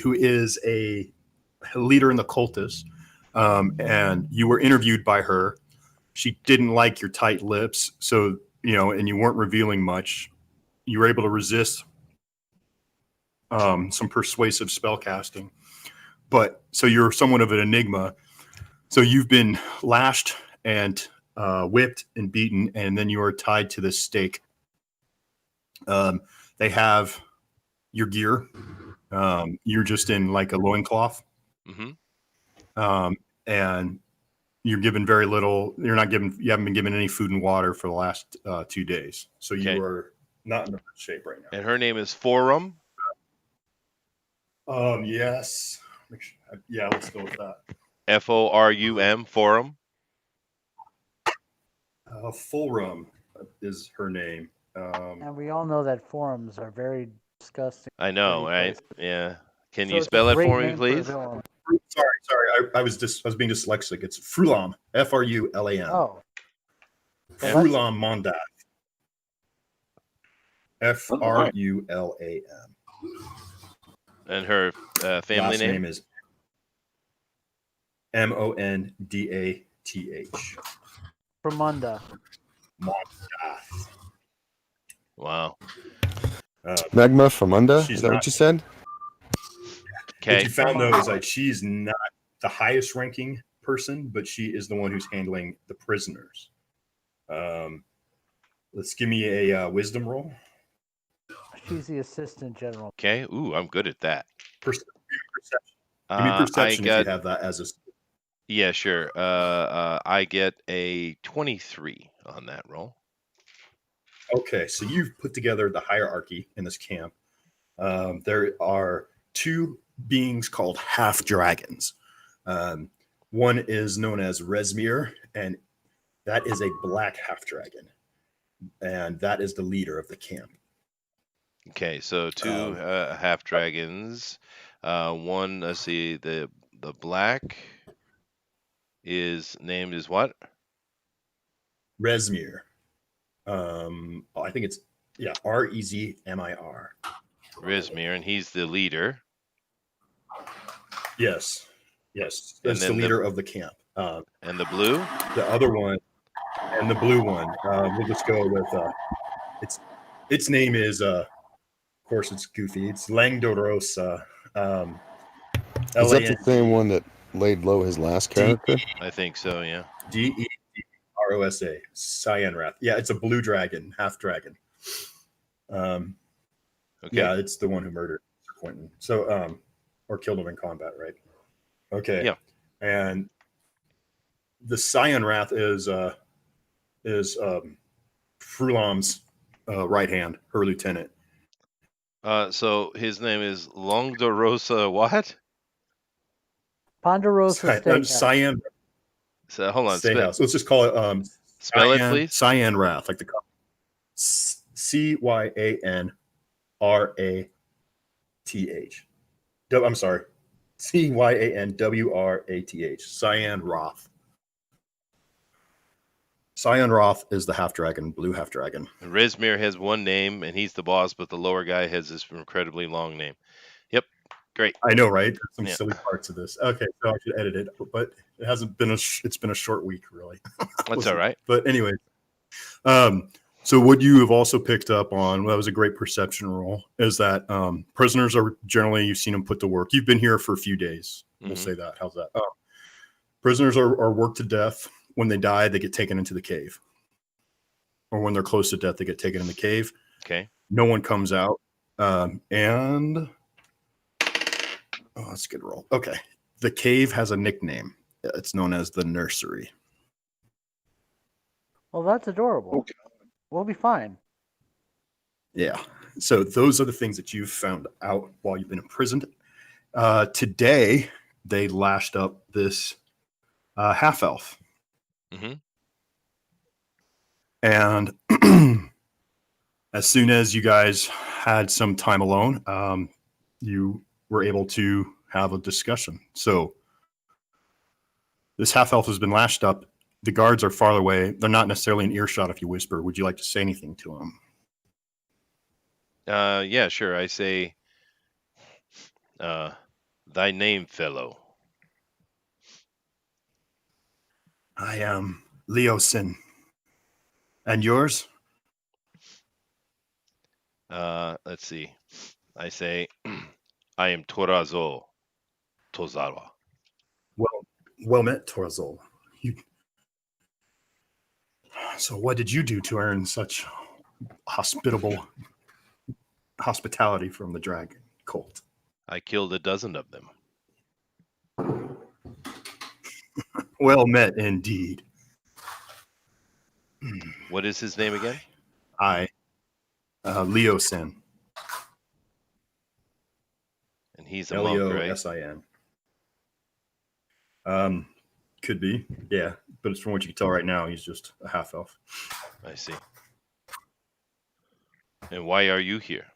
who is a leader in the cultists, and you were interviewed by her. She didn't like your tight lips, so and you weren't revealing much. You were able to resist some persuasive spell casting, but so you're somewhat of an enigma. So you've been lashed and whipped and beaten, and then you are tied to this stake. They have your gear. You're just in like a loincloth. Mm-hmm. And you're given very little. You haven't been given any food and water for the last 2 days. So Okay. you are not in good shape right now. And her name is Forum. Yes. Yeah, let's go with that. Forum. Forum. Fulram is her name. And we all know that forums are very disgusting. I know, dirty right? places. Yeah. Can So you it's a spell it great for me, name a please? villain. Sorry. I was being dyslexic. It's Frulam. Frulam. Oh. Frulam Mondath. Frulam. And her family Last name? name is Mondath. Ramunda. Mondath. Wow. Magma Famunda? She's Is that not- what you said? Okay. What you found though is that she's not the highest ranking person, but she is the one who's handling the prisoners. Let's give me a wisdom roll. She's the assistant general. Okay. Ooh, I'm good at that. Perception. Give me perception if you have that as a. Yeah, sure. I get a 23 on that roll. Okay, so you've put together the hierarchy in this camp. There are two beings called half dragons. One is known as Resmir, and that is a black half dragon, and that is the leader of the camp. Okay, so two half dragons. One, let's see, the black is named as what? Resmir. I think it's Rezmir. Resmir, and he's the leader. Yes. That's And the then leader of the camp. And the blue? The other one and the blue one. We'll just go with its name is of course it's goofy. It's Langdorosa. Is that the same one that laid low his last character? I think so, yeah. Derosa. Cyanrath. Yeah, it's a blue dragon, half dragon. Okay. Yeah, it's the one who murdered Quentin. So or killed him in combat, right? Okay. Yeah. And the Cyanrath is Frulam's right hand, her lieutenant. So his name is Longdorosa what? Ponderosa Steakhouse. Cyan. So hold on. Steakhouse. Let's just call it. Spell it, please. Cyanrath, like the Cyanrath. I'm sorry. Cyanwrath. Scion Roth is the half dragon, blue half dragon. Rezmir has one name, and he's the boss, but the lower guy has this incredibly long name. Yep, great. I know, right? There's some silly parts of this. Okay, so I should edit it, but it hasn't been it's been a short week, really. That's all right. But anyway, so what you have also picked up on, that was a great perception roll, is that prisoners are generally, you've seen them put to work. You've been here for a few days. We'll say that. How's that? Prisoners are worked to death. When they die, they get taken into the cave. Or when they're close to death, they get taken in the cave. Okay. No one comes out. And that's a good roll. Okay. The cave has a nickname. It's known as the nursery. Well, that's adorable. Okay. We'll be fine. Yeah. So those are the things that you've found out while you've been imprisoned. Today, they lashed up this half-elf. Mm-hmm. And as soon as you guys had some time alone, you were able to have a discussion. So this half-elf has been lashed up. The guards are far away. They're not necessarily in earshot if you whisper. Would you like to say anything to them? Yeah, sure. I say, thy name, fellow. I am Leosin. And yours? Let's see. I say, I am Torazo Tozawa. Well met, Torazo. So what did you do to earn such hospitality from the dragon cult? I killed a dozen of them. Well met indeed. What is his name again? Leosin. And he's a monk, right? Leosin. Could be, yeah. But it's from what you can tell right now, he's just a half elf. I see. And why are you here?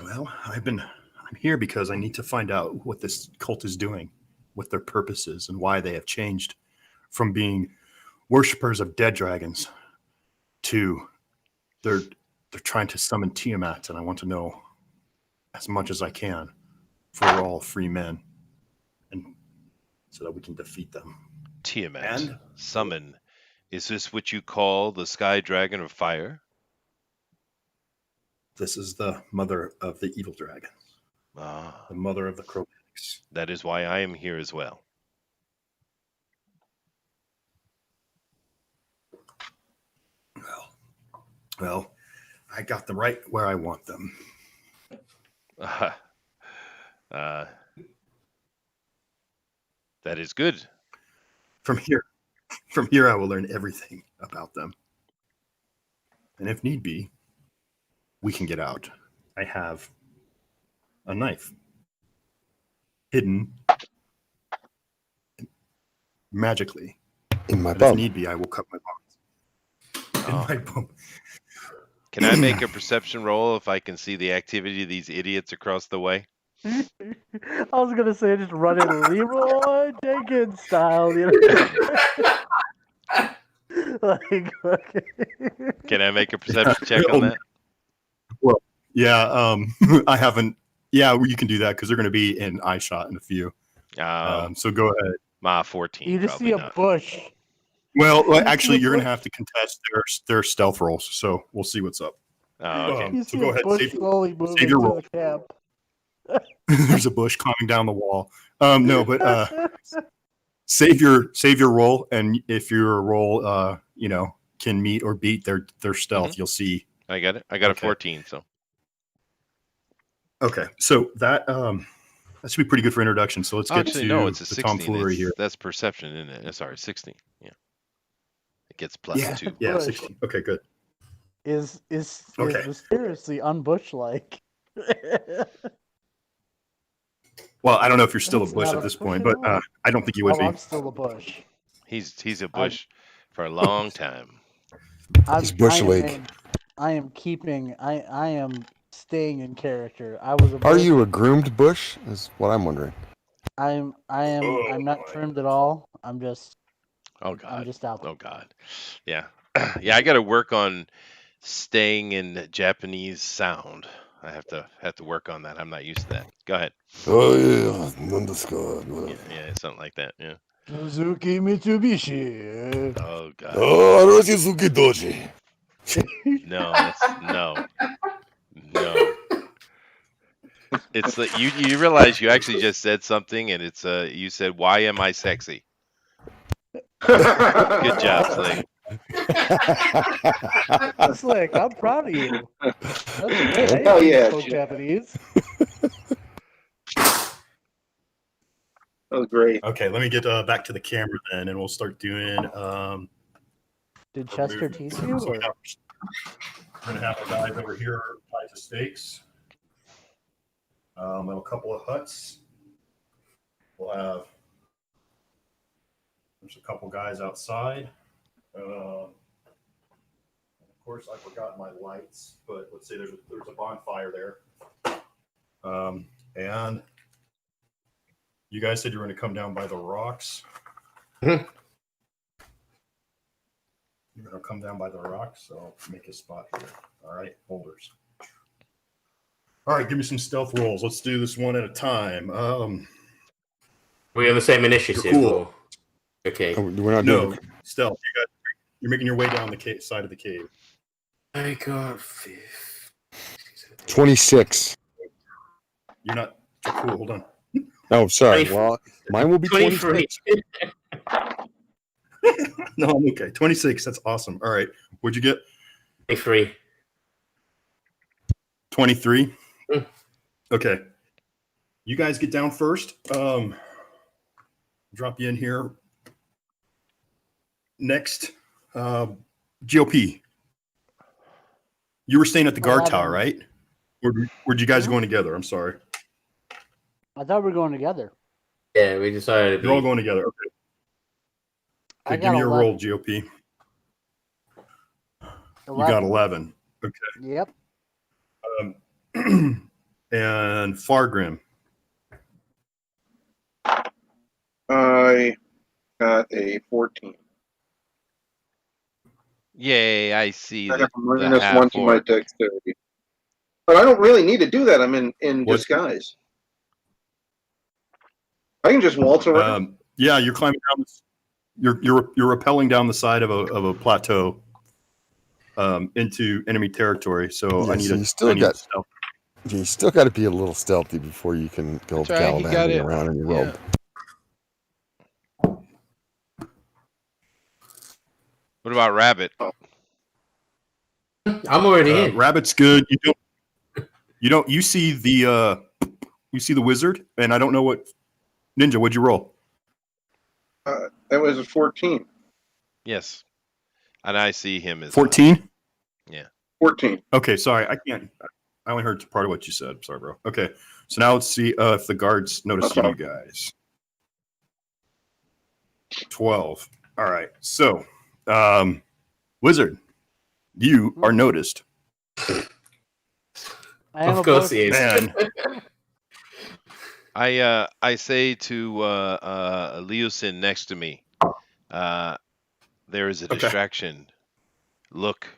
Well, I'm here because I need to find out what this cult is doing, what their purpose is, and why they have changed from being worshippers of dead dragons to they're trying to summon Tiamat, and I want to know as much as I can for all free men, and so that we can defeat them. Tiamat. And summon. Is this what you call the sky dragon of fire? This is the mother of the evil dragons. The mother of the chromatics. That is why I am here as well. Well, I got them right where I want them. That is good. From here, I will learn everything about them. And if need be, we can get out. I have a knife hidden magically. In my bum. If need be, I will cut my bones. In my bum. Can I make a perception roll if I can see the activity of these idiots across the way? I was gonna say just run in Leroy Jenkins style, you know. Like, okay. Can I make a perception check on that? Well, yeah, I haven't. Yeah, you can do that because they're going to be in eye shot in a few. So go ahead. 14. You just see a bush. Well, actually, you're going to have to contest their stealth rolls. So we'll see what's up. Okay. So go ahead. Save your roll. The camp. There's a bush climbing down the wall. No, but save your roll, and if your roll, can meet or beat their stealth, you'll see. I got it. I got a 14. So. Okay, so that should be pretty good for introduction. So let's get to it's a the 16. tomfoolery here. That's perception, isn't it? Sorry, 16. Yeah, it gets +2. Yeah, 16. Okay, good. Is mysteriously unbush-like. Well, I don't know if you're still a bush at this point, but I don't think you would be. I'm still a bush. He's a bush for a long time. He's bush league. I am staying in character. I was a bush. Are you a groomed bush? Is what I'm wondering. I'm not trimmed at all. I'm just Oh God. I'm just out there. Oh God. Yeah. Yeah, I got to work on staying in Japanese sound. I have to work on that. I'm not used to that. Go ahead. Oh yeah, whatever. Yeah, something like that. Yeah. Suzuki Mitsubishi. Oh God. Oh, Roshizuki Doji. No, no. It's like you realize you actually just said something, and it's you said, "Why am I sexy?" Good job, Slick. Slick, I'm proud of you. That's great. I Hell didn't yeah, spoke Jim. Japanese. That was great. Okay, let me get back to the camera then, and we'll start doing. Did Chester teach you? So Or? we're gonna have our guys over here tied to stakes. Have a couple of huts. We'll have there's a couple guys outside. Of course, I forgot my lights, but let's say there's a bonfire there. And you guys said you were going to come down by the rocks. You're going to come down by the rocks, so make a spot here. All right, boulders. All right, give me some stealth rolls. Let's do this one at a time. We're on the same initiative. Cool. Or... Okay. Oh, we're not doing No, stealth. You're making your way down the side of the cave. I got 26. You're not cool. Hold on. Oh, sorry. 24. Well, mine will be 23. 26. No, I'm okay. 26. That's awesome. All right. What'd you get? 23. 23. Mm. Okay. You guys get down first. Drop you in here. Next, GOP. You were staying at the guard tower, right? Where'd you guys going together? I'm sorry. I thought we were going together. Yeah, we decided to You're all going together. Okay. I Give got me your 11. roll, GOP. You got 11. Okay. Yep. And Fargrim. I got a 14. Yay! I see I the have a the minus half one to my orc. dexterity. But I don't really need to do that. I'm in What? disguise. I can just waltz around. Yeah, you're climbing down. You're rappelling down the side of a plateau into enemy territory. So Yeah, I need so a you still I need got- stealth. You still got to be a little stealthy before you can go That's right, he got gallivanting it. around in your Yeah. robe. What about Rabbit? I'm already in. Rabbit's good. You see the wizard, and I don't know what ninja. What'd you roll? That was a 14. Yes, and I see him as 14. 14. Okay, sorry, I can't. I only heard part of what you said. Sorry, bro. Okay, so now let's see if the guards notice you guys. 12. All right, so wizard, you are noticed. I am Of course he is. Man, I say to Leosin next to me, there is a Okay. distraction. Look,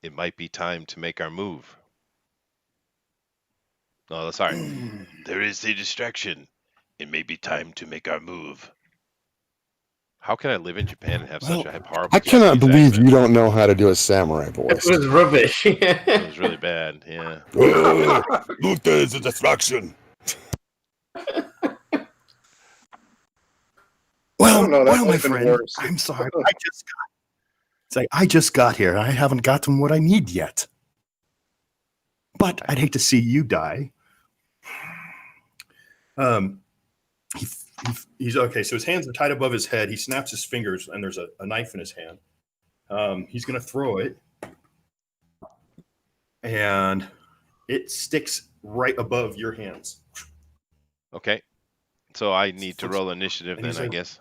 it might be time to make our move. Oh, sorry. There is a distraction. It may be time to make our move. How can I live in Japan and have such a horrible I cannot Japanese believe accent? you don't know how to do a samurai voice. It was rubbish. It was really bad. Yeah. Look, there is a distraction. Well, my my friend, I'm sorry. I just got here. I haven't gotten what I need yet. But I'd hate to see you die. He's okay. So his hands are tied above his head. He snaps his fingers, and there's a knife in his hand. He's going to throw it, and it sticks right above your hands. Okay. So I need to roll initiative And then, he's I like- guess,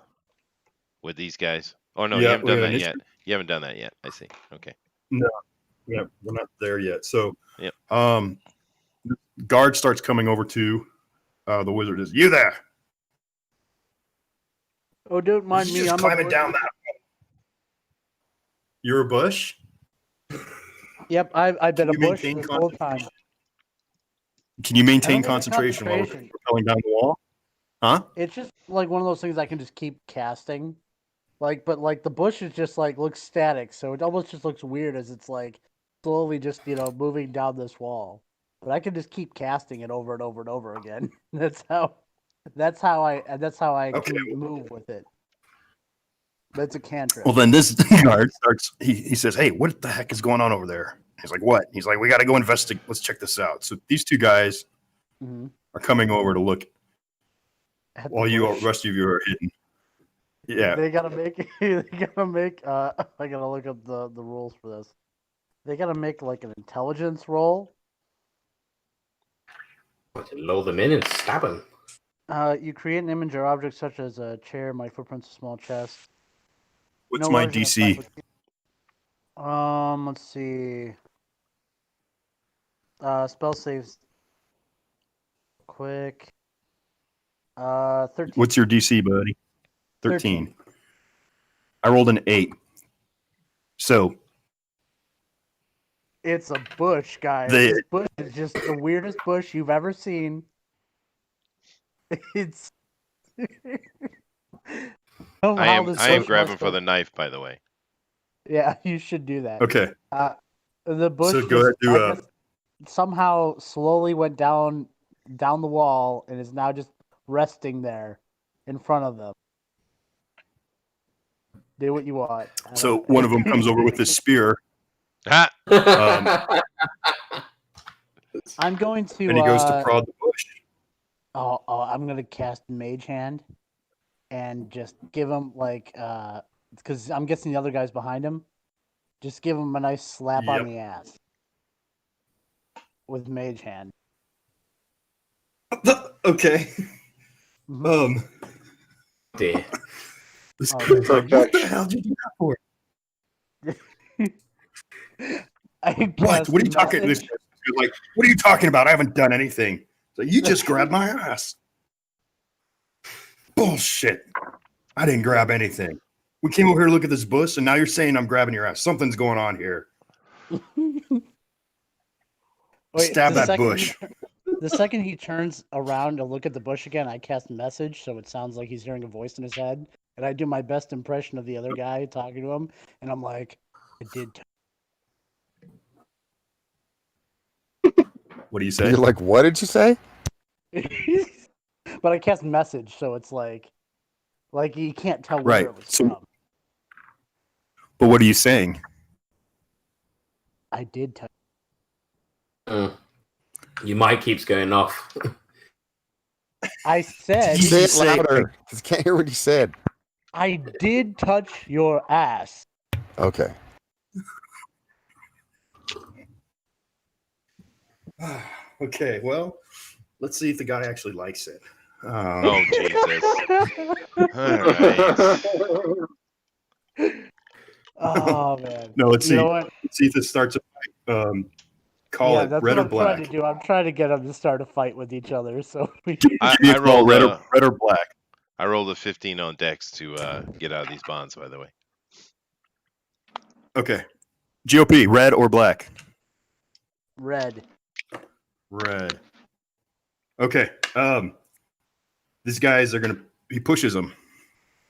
with these guys. Oh no, Yeah, you haven't done well, that yet. initiative- You haven't done that yet. I see. Okay. Yeah, we're not there yet. So, Yep. The guard starts coming over to the wizard. Is you there? Oh, don't mind He's me. just I'm climbing a, down that. You're a bush? Yep, I've been a you bush maintain this whole time. Can you maintain I don't think it's concentration while concentration. rappelling down the wall? Huh? It's just like one of those things I can just keep casting. Like, but like the bush is just like looks static, so it almost just looks weird as it's like slowly just moving down this wall. But I can just keep casting it over and over and over again. That's how I Okay. can move with it. But it's a cantrip. Well, then this guard starts. He says, "Hey, what the heck is going on over there?" He's like, "What?" He's like, "We got to go investigate. Let's check this out." So these two guys are coming over to look while rest of you are hidden. Yeah. They gotta make. They gotta make. I gotta look up the rules for this. They gotta make like an intelligence roll. Lull them in and stab them. You create an image or object such as a chair, my footprints, a small chest. What's my DC? Let's see. Spell saves. Quick. 13. What's your DC, buddy? 13. I rolled an 8. So it's a bush, guys. This bush is just the weirdest bush you've ever seen. It's. I am grabbing for the knife, by the way. Yeah, you should do that. Okay. The bush so go ahead, somehow slowly went down the wall and is now just resting there in front of them. Do what you want. So one of them comes over with his spear. Ha! I'm going to. And he goes to prod the bush. Oh, I'm gonna cast Mage Hand, and just give him like, because I'm guessing the other guy's behind him. Just give him a nice slap on the ass with Mage Hand. Okay. Dear. This guy's like, what the hell did you do that for? What? What are you talking? This guy's like, what are you talking about? I haven't done anything. So you just grabbed my ass. Bullshit. I didn't grab anything. We came over here to look at this bush, and now you're saying I'm grabbing your ass. Something's going on here. Stab that bush. The second he turns around to look at the bush again, I cast message, so it sounds like he's hearing a voice in his head. And I do my best impression of the other guy talking to him, and I'm like, I did. What do you say? You're like, what did you say? But I cast message, so it's like you can't tell where it was from. But what are you saying? I did tell. Your mic keeps going off. I said. Say it louder. I can't hear what you said. I did touch your ass. Okay. Okay, well, let's see if the guy actually likes it. Oh, Jesus. All right. Oh, man. No, let's see. Let's see if this starts a fight. Call it red or black. Trying to do. I'm trying to get them to start a fight with each other. So I rolled red or black. I rolled a 15 on Dex to get out of these bonds, by the way. Okay. GOP, red or black? Red. Red. Okay. These guys are he pushes him.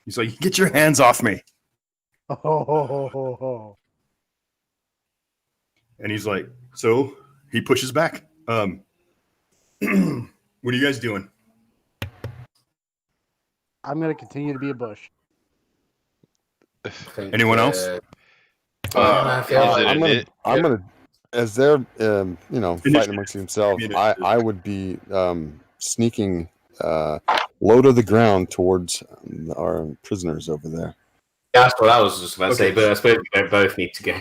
He's like, get your hands off me. Oh. And he's like, so he pushes back. What are you guys doing? I'm going to continue to be a bush. Anyone else? I'm gonna, as they're fighting amongst themselves, I would be sneaking low to the ground towards our prisoners over there. Yeah, that's what I was just about to say, but I suppose we don't both need to go.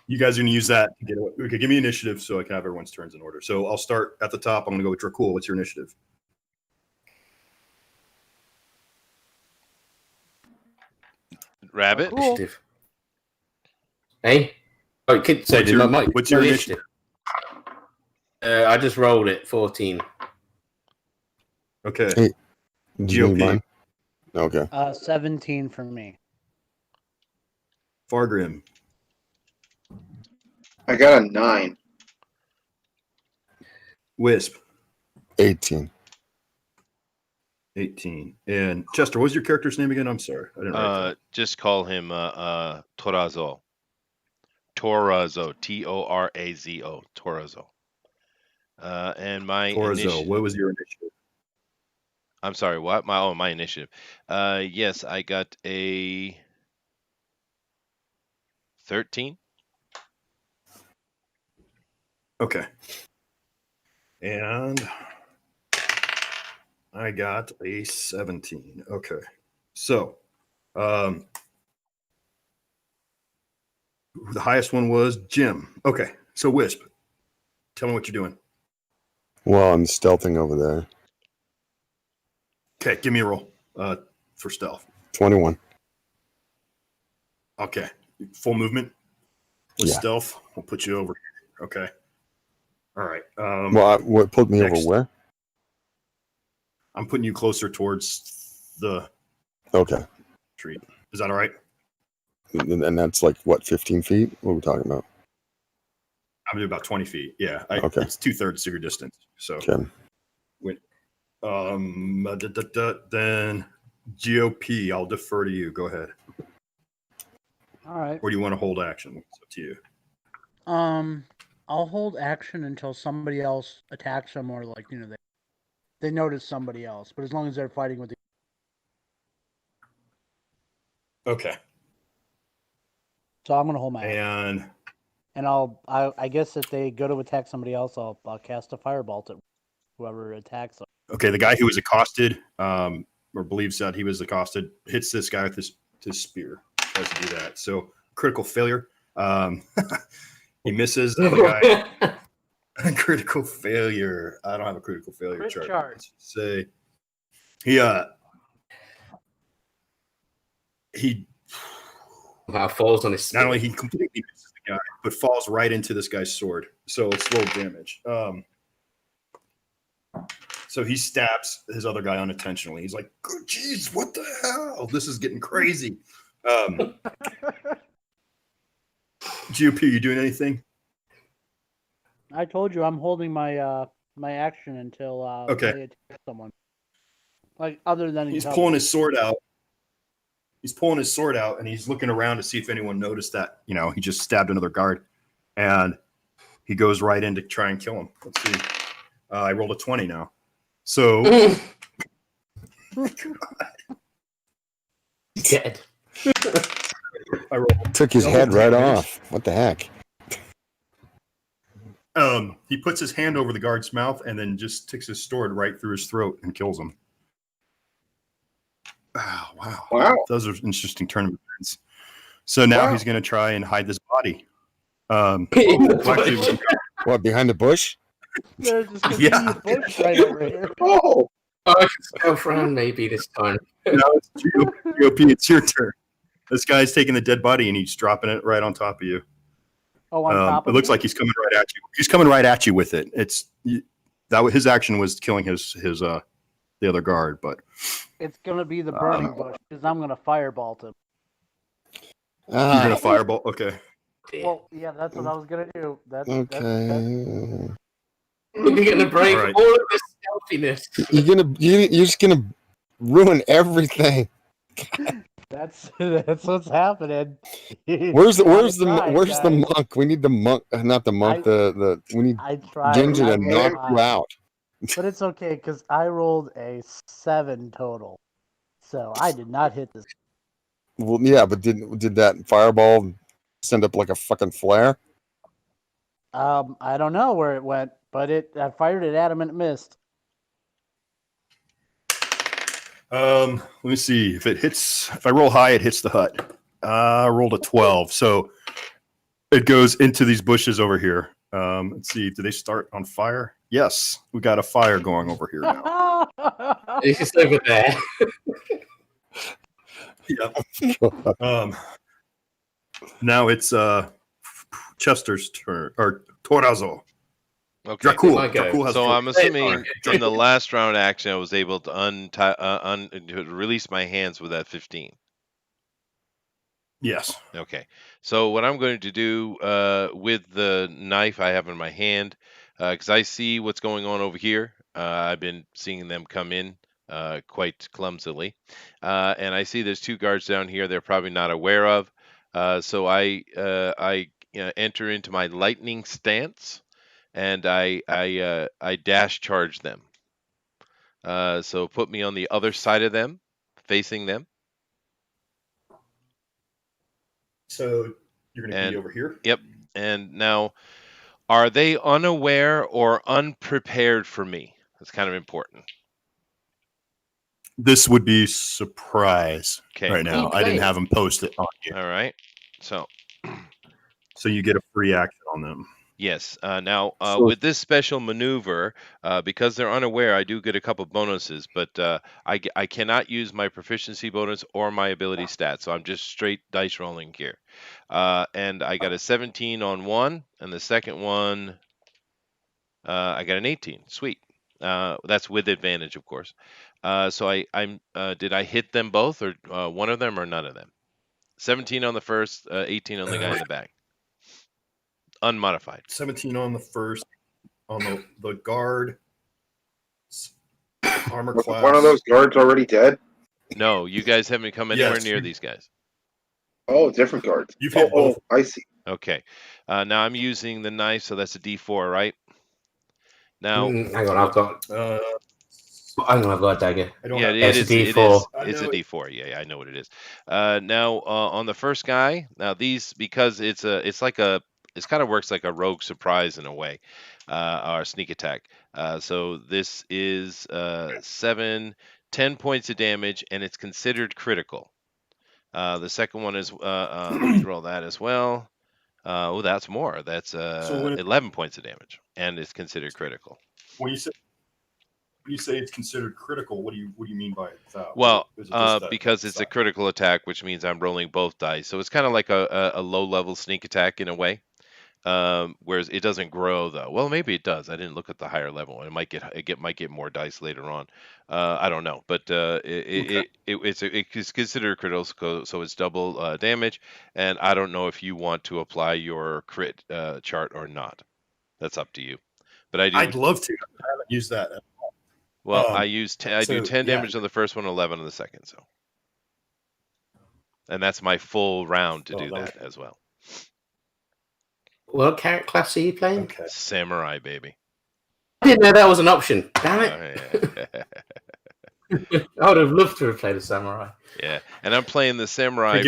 You guys are going to use that to get away. Okay, give me initiative so I can have everyone's turns in order. So I'll start at the top. I'm going to go with Dracul. What's your initiative? Rabbit? Cool. Hey? Oh, what's your initiative? I just rolled it, 14. Okay. Hey, GOP. Okay. 17 for me. Fargrim. I got a 9. Wisp. 18. 18. And Chester, what was your character's name again? I'm sorry. I didn't write that. Just call him Torazo. Torazo. Torazo. Torazo. And my Torzo. What was your initiative? I'm sorry, what? My initiative. Yes, I got a 13. Okay. And I got a 17. Okay. So, the highest one was Jim. Okay. So, Wisp, tell me what you're doing. Well, I'm stealthing over there. Okay. Give me a roll for stealth. 21. Okay. Full movement with Yeah. stealth. We'll put you over here. Okay. All right. What put me next. over where? I'm putting you closer towards the Okay. tree. Is that all right? And that's like, what, 15 feet? What are we talking about? I'm going to do about 20 feet. Yeah. Okay. It's 2/3 of your distance. So, Okay. then GOP, I'll defer to you. Go ahead. All right. Or do you want to hold action? It's up to you. I'll hold action until somebody else attacks them, or like they notice somebody else. But as long as they're fighting with the Okay. so I'm gonna hold my action. And I guess if they go to attack somebody else, I'll cast a firebolt at whoever attacks them. Okay, the guy who was accosted, or believes that he was accosted, hits this guy with his spear. Tries to do that. So critical failure. He misses. The other guy. Critical failure. I don't have a critical failure Crit chart. chart. Let's say he falls on his. not only he completely misses the guy, but falls right into this guy's sword. So it's low damage. So he stabs his other guy unintentionally. He's like, "Good jeez, what the hell? This is getting crazy." GOP, you doing anything? I told you I'm holding my my action until Okay. they attack someone. Like other than He's pulling his sword out. He's pulling his sword out, and he's looking around to see if anyone noticed that, he just stabbed another guard. And he goes right in to try and kill him. Let's see. I rolled a 20 now. So Dead. I rolled. Took his head right off. What the heck? He puts his hand over the guard's mouth and then just sticks his sword right through his throat and kills him. Oh, wow. Wow. Those are interesting tournament events. So now he's going to try and hide this body. Actually, What, behind the bush? There's just gonna Yeah. be a bush right over here. Oh, I can stealth around maybe this time. now it's GOP, it's your turn. This guy's taking the dead body and he's dropping it right on top of you. Oh, on top It of looks me? like he's coming right at you. He's coming right at you with it. His action was killing his the other guard, but It's gonna be the burning bush because I'm gonna firebolt him. you're gonna fireball. Okay. Well, yeah, that's what I was gonna do. That's Okay. You're gonna break All right. all of this stealthiness. You're just gonna ruin everything. that's what's happening. Where's the Guys. monk? We need the monk, not the monk. We need I tried. Ginger to I knock tried. you out. But it's okay because I rolled a 7 total, so I did not hit this. Well, yeah, but did that fireball send up like a fucking flare? I don't know where it went, but I fired it at him and it missed. Let me see if it hits. If I roll high, it hits the hut. I rolled a 12, so it goes into these bushes over here. Let's see. Do they start on fire? Yes, we got a fire going over here now. It's just over there. Yep. Now it's Chester's turn, or Torazo. Okay. Dracul. Okay. Dracul has So four- I'm assuming Okay. in the last round action, I was able to to release my hands with that 15. Yes. Okay. So what I'm going to do with the knife I have in my hand, because I see what's going on over here. I've been seeing them come in quite clumsily, and I see there's two guards down here. They're probably not aware of. So I enter into my lightning stance, and I dash charge them. So put me on the other side of them, facing them. So you're going to be And over here? yep. And now, are they unaware or unprepared for me? That's kind of important. This would be surprise Okay. right now. I didn't have them post it on you. All right. So you get a free action on them. yes. Now, with this special maneuver, because they're unaware, I do get a couple bonuses, but I cannot use my proficiency bonus or my ability stat. So I'm just straight dice rolling here. And I got a 17 on one, and the second one, I got an 18. Sweet. That's with advantage, of course. So did I hit them both, or one of them, or none of them? 17 on the first, 18 on the guy in the back. Unmodified. 17 on the first, on the guard. Armor class. One of those guards already dead? No, you guys haven't come anywhere near these guys. Oh, different guards. You've hit both. I see. Okay. Now I'm using the knife, so that's a D4, right? Now, hang on, I've got. I've got a dagger. Yeah, it's a D4. It's a D4. Yeah, I know what it is. Now on the first guy, now these, because it's kind of works like a rogue surprise in a way, or sneak attack. So this is 10 points of damage, and it's considered critical. The second one is let me roll that as well. That's more. That's 11 points of damage, and it's considered critical. When you say it's considered critical, what do you mean by that? Well, because it's a critical attack, which means I'm rolling both dice. So it's kind of like a low-level sneak attack in a way. Whereas it doesn't grow though. Well, maybe it does. I didn't look at the higher level. It might get more dice later on. I don't know, but it's considered critical, so it's double damage. And I don't know if you want to apply your crit chart or not. That's up to you. But I do. I'd love to. I haven't used that at all. Well, I do 10 damage on the first one, 11 on the second. So, and that's my full round to do that as well. What character class are you playing? Okay. Samurai, baby. I didn't know that was an option. Damn it. I would have loved to have played a samurai. Yeah, and I'm playing the samurai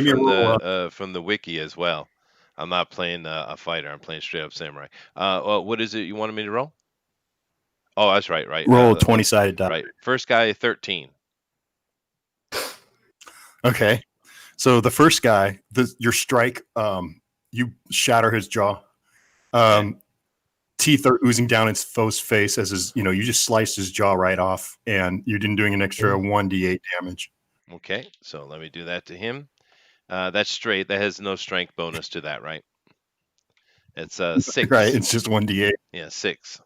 from the wiki as well. I'm not playing a fighter. I'm playing straight up samurai. What is it you wanted me to roll? Oh, that's right. Roll 20-sided die. Right. First guy, 13. Okay. So the first guy, your strike, you shatter his jaw. Teeth are oozing down his foe's face as you just sliced his jaw right off, and you didn't doing an extra 1d8 damage. Okay, so let me do that to him. That's straight. That has no strength bonus to that, right? It's 6. Right, it's just 1d8. Yeah, 6.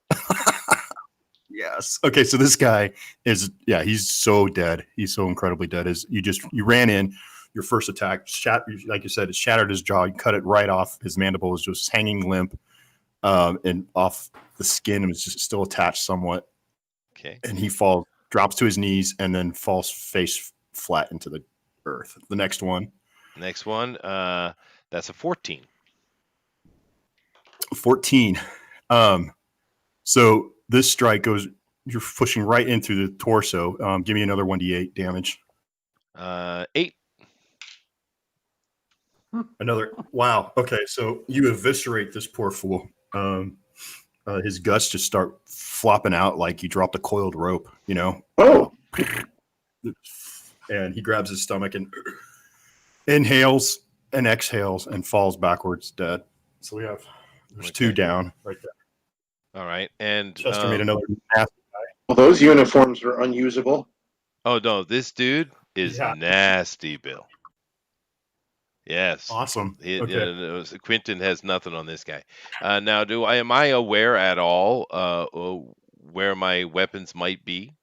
Yes. Okay, so this guy he's so dead. He's so incredibly dead. You ran in, your first attack, like you said, it shattered his jaw. You cut it right off. His mandible is just hanging limp, and off the skin, and it's just still attached somewhat. Okay. And he drops to his knees, and then falls face flat into the earth. The next one. That's a 14. 14. So this strike you're pushing right into the torso. Give me another 1d8 damage. 8. Another. Wow. Okay. So you eviscerate this poor fool. His guts just start flopping out like you dropped a coiled rope, Oh. And he grabs his stomach and inhales and exhales and falls backwards dead. So there's 2 down right there. All right. And Chester made another nasty guy. Well, those uniforms are unusable. Oh no, this dude is nasty, Bill. Yes. Awesome. Quentin has nothing on this guy. Now, am I aware at all where my weapons might be?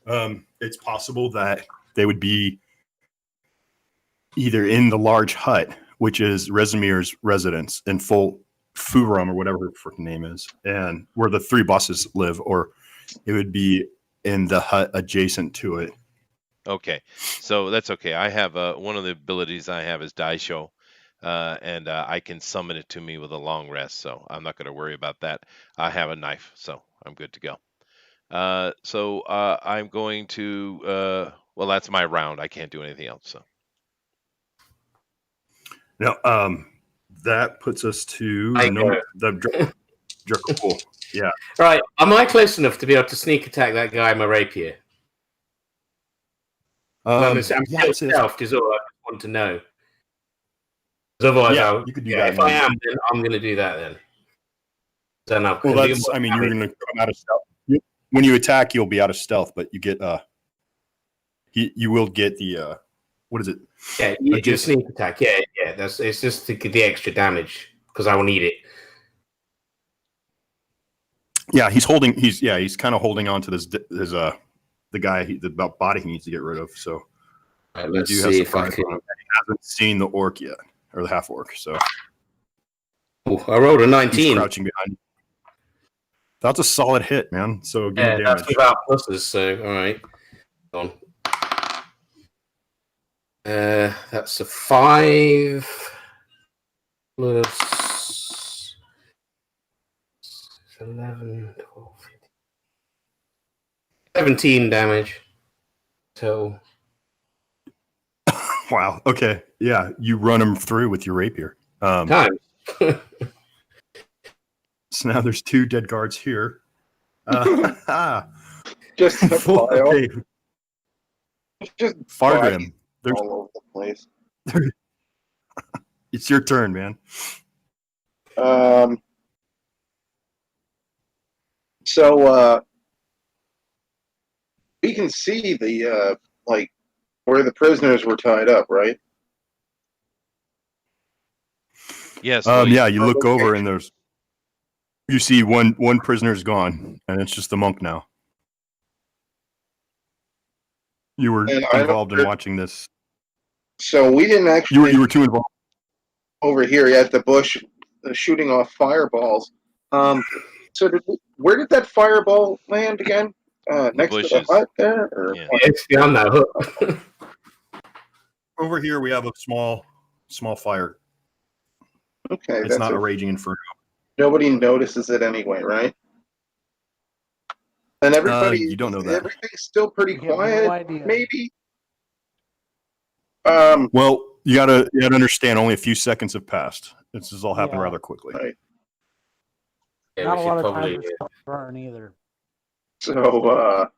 It's possible that they would be either in the large hut, which is Rezimir's residence, in full Furum or whatever her freaking name is, and where the 3 bosses live, or it would be in the hut adjacent to it. Okay, so that's okay. I have one of the abilities I have is Die Show, and I can summon it to me with a long rest, so I'm not going to worry about that. I have a knife, so I'm good to go. I'm going to. Well, that's my round. I can't do anything else. So Now, that puts us to the Druckle. Yeah. Right. Am I close enough to be able to sneak attack that guy with my rapier? I'm still stealthed is all I want to know. Otherwise, you could do that. If I am, then I'm going to do that then. Then you're going to come out of stealth. When you attack, you'll be out of stealth, but you get you will get the what is it? Yeah, you just sneak attack. Yeah. It's just to get the extra damage because I will need it. Yeah, he's kind of holding on to the guy, the body he needs to get rid of. So let's see if I can. He hasn't seen the orc yet, or the half orc. So I rolled a 19. He's crouching behind you. That's a solid hit, man. So give me damage. That's without pluses. So all right, on. That's a 5 plus 11, 12, 17 damage. So. Wow. Okay. Yeah, you run him through with your rapier. Times. So now there's 2 dead guards here. Just a pile. Okay. Just Fargrim. All over the place. It's your turn, man. So we can see the where the prisoners were tied up, right? yes. Yeah, you look over and you see one prisoner's gone, and it's just the monk now. You were involved in watching this. So we didn't actually. You were too involved. Over here at the bush, shooting off fireballs. So where did that fireball land again? Next to the hut there? Or? Yeah, it's beyond that hook. Over here we have a small fire. Okay. It's not a raging inferno. Nobody notices it anyway, right? And everybody, you don't know that. Everything's still pretty quiet. No maybe. Well, you gotta understand. Only a few seconds have passed. This has all happened rather quickly. Right. Yeah, not a lot of time to burn either. So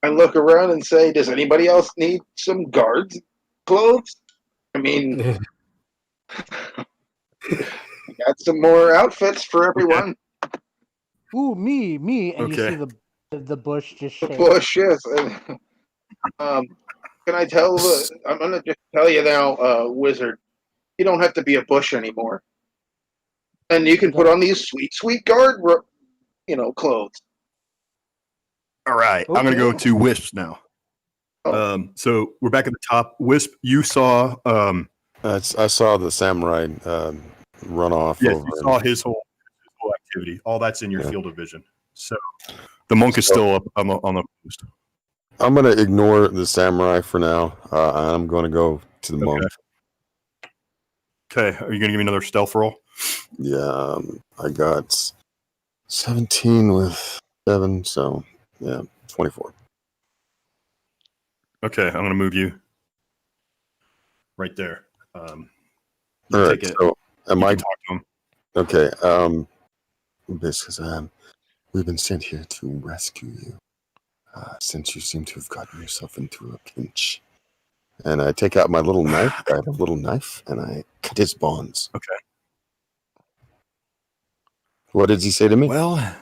I look around and say, "Does anybody else need some guards' clothes?" I mean. Got some more outfits for everyone. Ooh, me, and you see the bush just shake. The bush, yes. Can I tell? I'm gonna just tell you now, wizard. You don't have to be a bush anymore, and you can put on these sweet guard, clothes. All right, okay. I'm gonna go to Wisp now. Oh. So we're back at the top. Wisp, you saw. I saw the samurai run off. Yes, you saw his whole activity. All that's in your field of vision. So the monk is still up on the post. I'm going to ignore the samurai for now. I'm going to go to the monk. Okay. Are you going to give me another stealth roll? Yeah, I got 17 with 7, so yeah, 24. Okay, I'm going to move you right there. All right. So, am I talk to him? Okay. Because we've been sent here to rescue you, since you seem to have gotten yourself into a pinch. And I take out my little knife. I have a little knife, and I cut his bonds. Okay. What did he say to me? Well,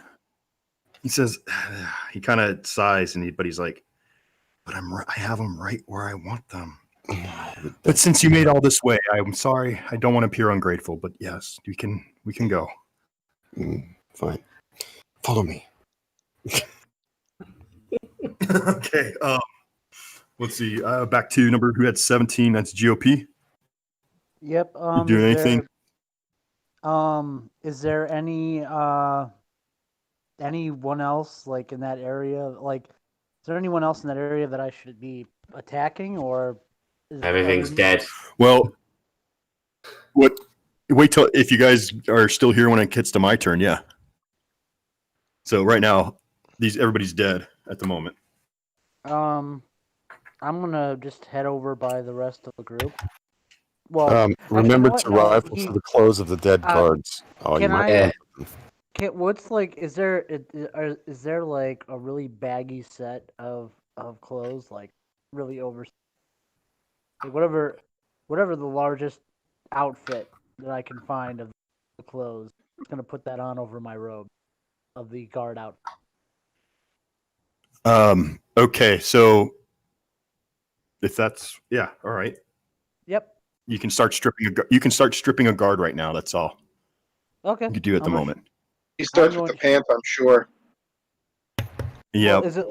he says he kind of sighs, but he's like, "But I have them right where I want them." But since you made all this way, I'm sorry. I don't want to appear ungrateful, but yes, we can go. Fine. Follow me. Okay. Let's see. Back to number who had 17. That's GOP. Yep. You doing anything? Is there anyone else like in that area? Like, is there anyone else in that area that I should be attacking, or everything's dead? Well, wait till if you guys are still here when it gets to my turn. Yeah. So right now, everybody's dead at the moment. I'm gonna just head over by the rest of the group. Well, remember actually, to rifle to the clothes of the dead guards. Oh, can you might. what's like? Is there like a really baggy set of clothes, like really over, like whatever the largest outfit that I can find of the clothes. I'm gonna put that on over my robe of the guard outfit. Okay, so if that's all right. Yep. You can start stripping a guard right now. That's all. Okay. You can do at the moment. He starts with the pants, I'm sure. Yeah. Well, is it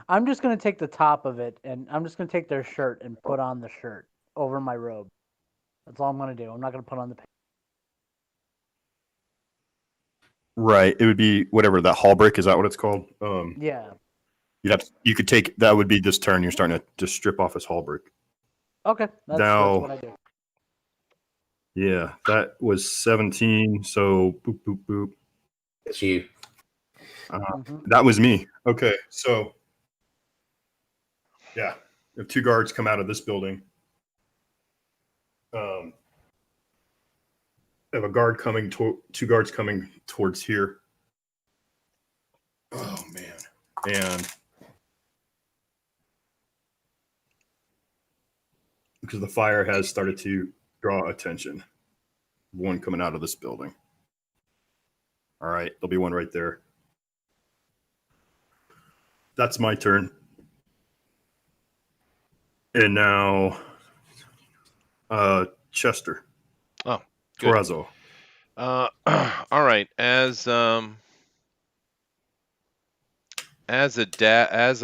I'm just gonna take the top of it, and I'm just gonna take their shirt and put on the shirt over my robe. That's all I'm gonna do. I'm not gonna put on the pants. Right. It would be whatever that hall break is. That what it's called? Yeah. You could take that would be this turn. You're starting to just strip off his hall break. Okay. That's what I do. Yeah, that was 17. So boop boop boop. It's you. That was me. Okay, so yeah, if two guards come out of this building. I have a guard coming two guards coming towards here. Oh man. And because the fire has started to draw attention. One coming out of this building. All right, there'll be one right there. That's my turn. And now Chester. Oh, good. Torazzo. All right. As a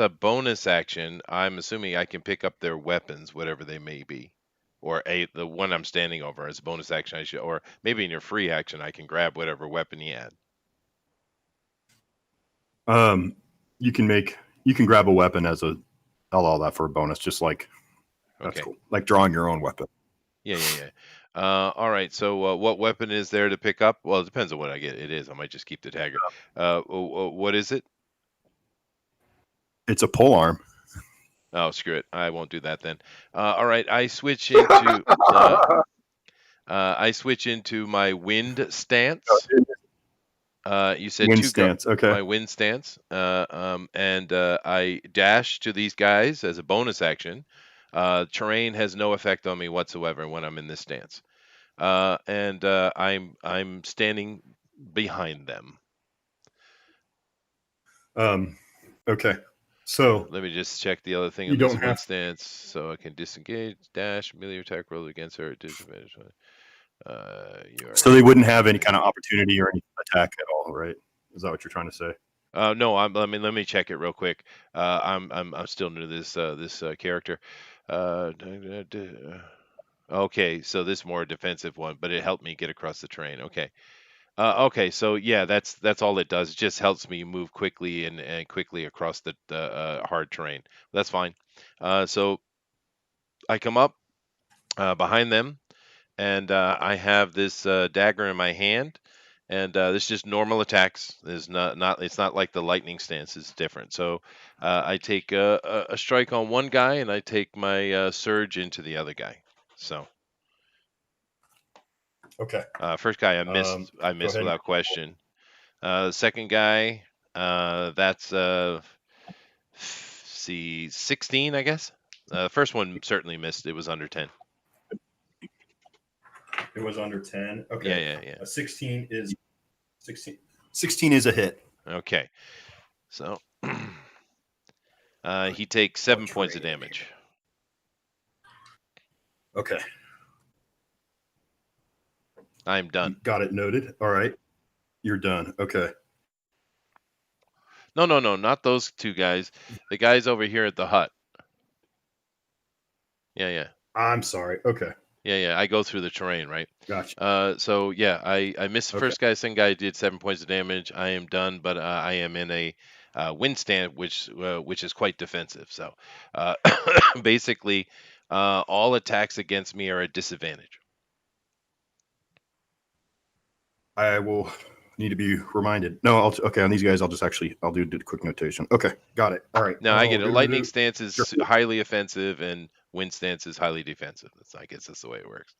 bonus action, I'm assuming I can pick up their weapons, whatever they may be, or the one I'm standing over as a bonus action. Or maybe in your free action, I can grab whatever weapon he had. You can grab a weapon as I'll allow that for a bonus, just like that's cool. Like drawing your own weapon. Yeah. All right. So what weapon is there to pick up? Well, it depends on what I get. It is. I might just keep the dagger. What is it? It's a pole arm. Oh, screw it. I won't do that then. All right. I switch into my wind stance. You said wind stance. Okay. My wind stance. And I dash to these guys as a bonus action. Terrain has no effect on me whatsoever when I'm in this stance. And I'm standing behind them. Okay. So let me just check the other thing on this wind stance, so I can disengage, dash, melee attack roll against her at disadvantage. So they wouldn't have any kind of opportunity or any attack at all, right? Is that what you're trying to say? No. Let me check it real quick. I'm still new to this character. Okay, so this more defensive one, but it helped me get across the terrain. Okay. Okay, so yeah, that's all it does. It just helps me move quickly and quickly across the hard terrain. That's fine. So I come up behind them, and I have this dagger in my hand, and this is just normal attacks. It's not like the lightning stance. It's different. So I take a strike on one guy, and I take my surge into the other guy. So. Okay. First guy I missed without question. The second guy, that's 16, I guess. The first one certainly missed. It was under 10. It was under 10. Okay. Yeah. 16 is a hit. Okay. So he takes 7 points of damage. Okay. I'm done. Got it noted. All right. You're done. Okay. No, not those two guys. The guys over here at the hut. Yeah. I'm sorry. Okay. Yeah. I go through the terrain, right? Gotcha. So yeah, I missed the first guy. Second guy did 7 points of damage. I am done, but I am in a wind stand, which is quite defensive. So basically, all attacks against me are at disadvantage. I will need to be reminded. No, okay. On these guys, I'll do a quick notation. Okay, got it. All right. Now I get it. Lightning stance is highly offensive, and wind stance is highly defensive. I guess that's the way it works.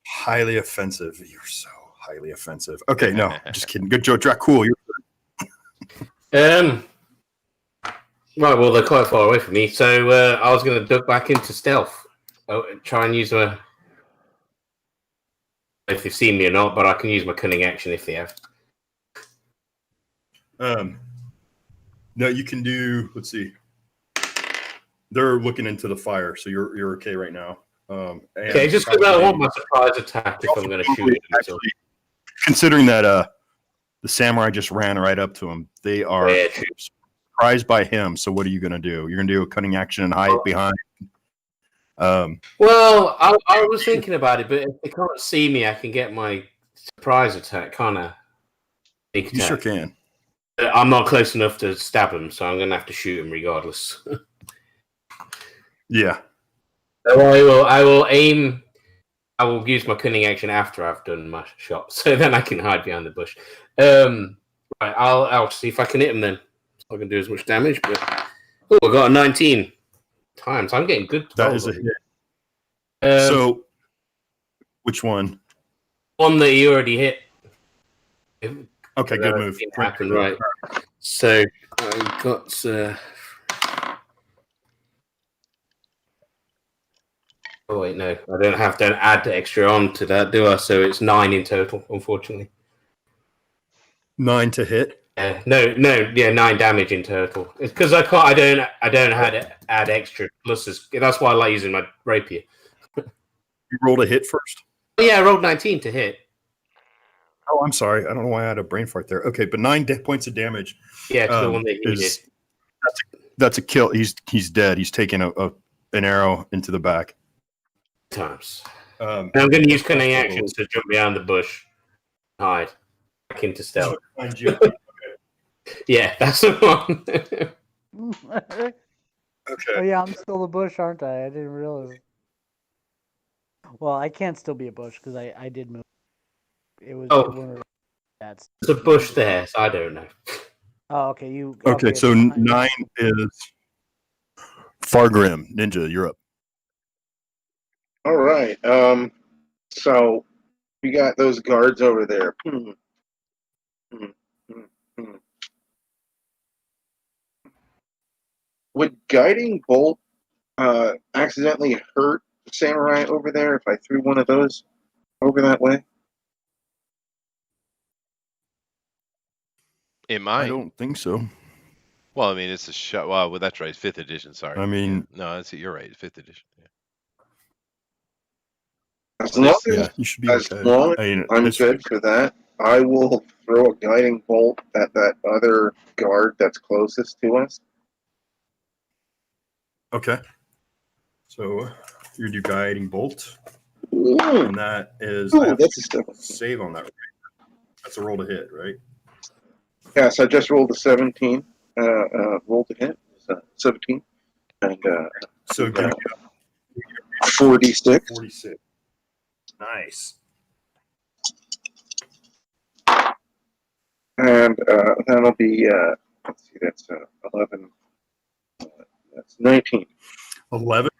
Highly offensive. You're so highly offensive. Okay, no, just kidding. Good joke, Drac. Cool. Right, well, they're quite far away from me, so I was going to duck back into stealth. Try and use my... If they've seen me or not, but I can use my cunning action if they have. No, you can do... Let's see. They're looking into the fire, so you're okay right now. Okay, just because I want my surprise attack if I'm going to shoot him. So. Considering that the samurai just ran right up to him, they are surprised by him. So what are you going to do? You're going to do a cunning action and hide behind. Well, I was thinking about it, but if they can't see me, I can get my surprise attack, can't I? You sure can. I'm not close enough to stab him, so I'm going to have to shoot him regardless. Yeah. So I will aim. I will use my cunning action after I've done my shot, so then I can hide behind the bush. Right, I'll see if I can hit him then. So I can do as much damage. But I got a 19 times. I'm getting good. That is a hit. So, which one? One that you already hit. Okay, good move. Happened, right. So I got. Oh wait, no, I don't have to add the extra on to that, do I? So it's 9 in total, unfortunately. 9 to hit. No, 9 damage in total. It's because I can't. I don't have to add extra pluses. That's why I like using my rapier. You rolled a hit first. Oh, yeah, I rolled 19 to hit. Oh, I'm sorry. I don't know why I had a brain fart there. Okay, but 9 points of damage. Yeah, it's the one that you did. That's a kill. He's dead. He's taking an arrow into the back. Times. I'm going to use cunning actions to jump behind the bush, hide, back into stealth. Yeah, that's the one. Okay. Oh yeah, I'm still a bush, aren't I? I didn't realize. Well, I can't still be a bush because I did move. It was. Oh, that's a bush there. So I don't know. Oh, okay. You. Okay, so 9 is Fargrim Ninja. You're up. All right. So we got those guards over there. Would guiding bolt accidentally hurt the samurai over there if I threw one of those over that way? It might. I don't think so. Well, I mean, it's a shot. Well, that's right. 5th edition. Sorry. I mean, no, you're right. 5th edition. Yeah. As long as, you should be as okay. long as I'm good for that, I will throw a guiding bolt at that other guard that's closest to us. Okay. So you do guiding bolt. Ooh. And that is that's a save on that. Right? That's a roll to hit, right? Yes, I just rolled a 17. Roll to hit. 17. And so 46. 46. Nice. And that'll be, let's see, that's 11. That's 19. 11?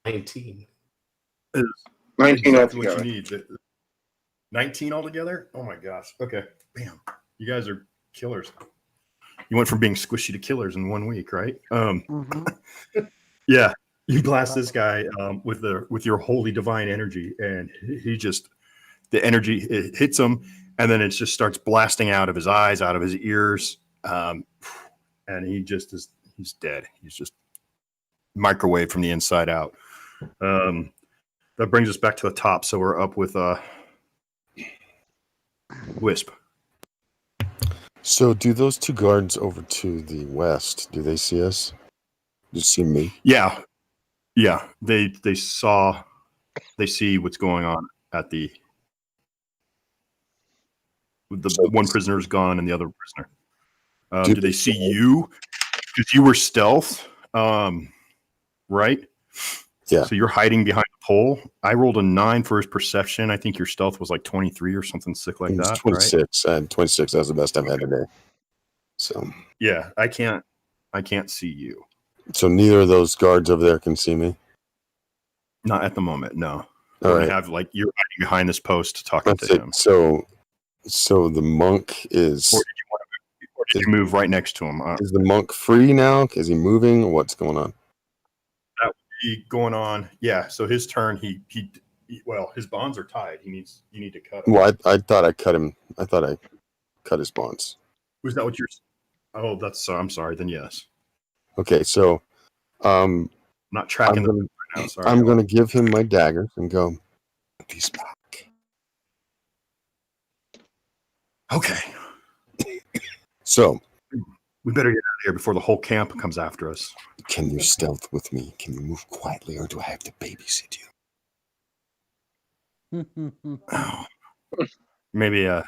19. Is 19 exactly altogether. What you need. 19 altogether? Oh my gosh. Okay. Bam. You guys are killers. You went from being squishy to killers in 1 week, right? Yeah. You blast this guy with your holy divine energy, and he just the energy it hits him, and then it just starts blasting out of his eyes, out of his ears, and he's dead. He's just microwave from the inside out. That brings us back to the top, so we're up with Wisp. So, do those 2 guards over to the west? Do they see us? Do they see me? Yeah. Yeah, they see what's going on at the one prisoner is gone and the other prisoner. Do they see you? Because you were stealth, right? Yeah. So you're hiding behind the pole. I rolled a 9 for his perception. I think your stealth was like 23 or something sick like that. 26. Right? And 26. That's the best I've had today. So yeah, I can't see you. So neither of those guards over there can see me. Not at the moment. No. All right. Have like you're hiding behind this post talking to him. So the monk is. Or did you move right next to him? Is the monk free now? Is he moving? What's going on? That would be going on. Yeah. So his turn. He well, his bonds are tied. You need to cut him. Well, I thought I cut him. I thought I cut his bonds. Was that what you're? Oh, that's. I'm sorry. Then yes. Okay. So, not tracking them right now. Sorry. I'm going to give him my dagger and go. He's back. Okay. So we better get out of here before the whole camp comes after us. Can you stealth with me? Can you move quietly, or do I have to babysit you? Oh. Maybe I'd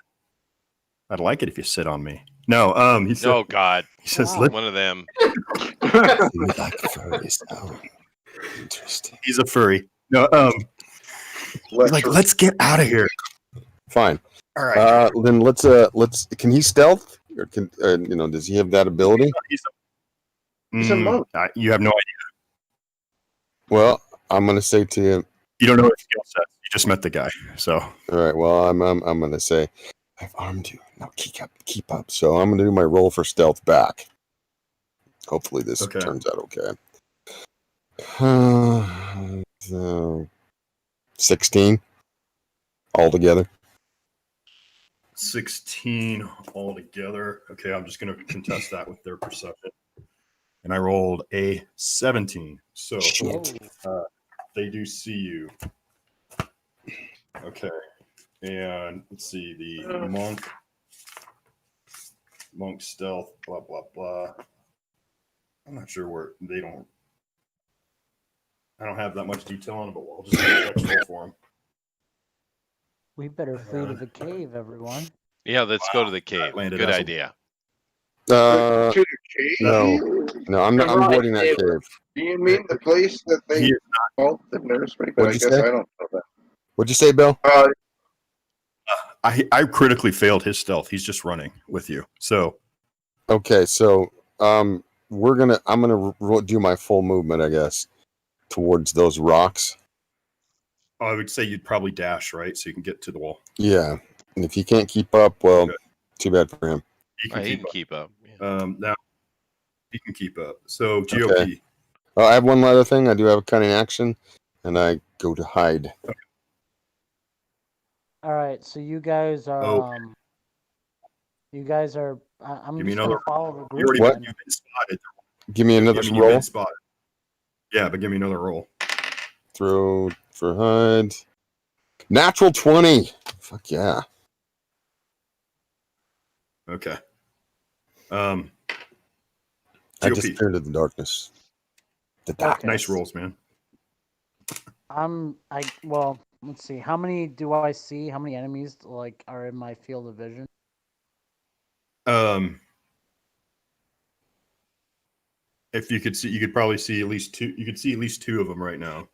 like it if you sit on me. No, he said. Oh God, he says, wow. One of them. You like furries? Oh, interesting. He's a furry. No, let's get out of here. Fine. All right. Then let's. Can he stealth? Or can does he have that ability? He's a monk. You have no idea. Well, I'm gonna say to you, you don't know what skill set. You just met the guy, so. All right. Well, I'm gonna say, I've armed you. Now keep up. So I'm gonna do my roll for stealth back. Hopefully this turns out okay. 16 altogether. 16 altogether. Okay, I'm just going to contest that with their perception. And I rolled a 17. So they do see you. Okay. And let's see, the monk stealth, blah, blah, blah. I'm not sure where I don't have that much detail on it, but I'll just do an extra for them. We better flee to the cave, everyone. Yeah, let's go to the cave. Good idea. No, I'm not. I'm avoiding that cave. Do you mean the place that they called the nursery? But I guess I don't know that. What'd you say, Bill? I critically failed his stealth. He's just running with you. So, okay. So, I'm gonna do my full movement, I guess, towards those rocks. I would say you'd probably dash, right? So you can get to the wall. Yeah. And if he can't keep up, well, too bad for him. He can keep up. Yeah. Now he can keep up. So GOP. Okay. I have one other thing. I do have a cunning action, and I go to hide. Okay. All right. So you guys are. I'm just gonna follow the group. What? You've been spotted. Give me another roll. Been spotted. Yeah, but give me another roll. Throw for hide. Natural 20. Fuck yeah. Okay. I disappeared into the darkness. Nice rolls, man. Well, let's see. How many do I see? How many enemies are in my field of vision? If you could see, you could probably see at least 2. You could see at least 2 of them right now.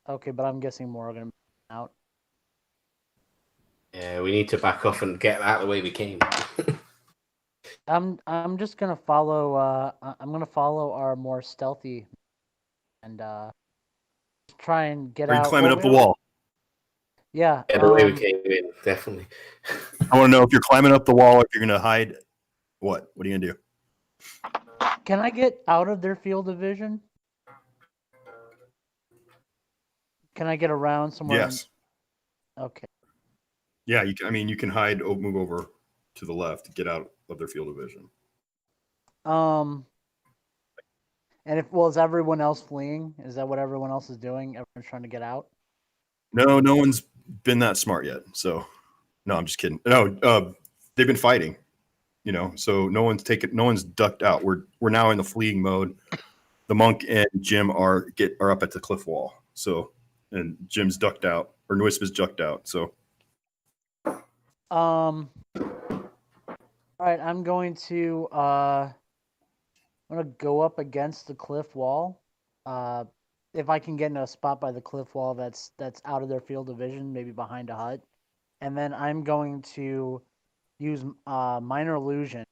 Okay, but I'm guessing more are going to be out. Yeah, we need to back off and get out of the way we came. I'm just gonna follow. I'm gonna follow our more stealthy, and try and get out. Are you climbing up the wall? Yeah. The way we came in, definitely. I want to know if you're climbing up the wall, or if you're gonna hide. What? What are you gonna do? Can I get out of their field of vision? Can I get around somewhere? Yes. Okay. Yeah, you can. I mean, you can hide. Move over to the left to get out of their field of vision. And is everyone else fleeing? Is that what everyone else is doing? Everyone's trying to get out? No one's been that smart yet. So, no, I'm just kidding. No, they've been fighting. So no one's ducked out. We're now in the fleeing mode. the monk and Jim are up at the cliff wall. So, and Jim's ducked out, or Wisp is ducked out. So, all right, I'm going to go up against the cliff wall. If I can get in a spot by the cliff wall that's out of their field of vision, maybe behind a hut, and then I'm going to use minor illusion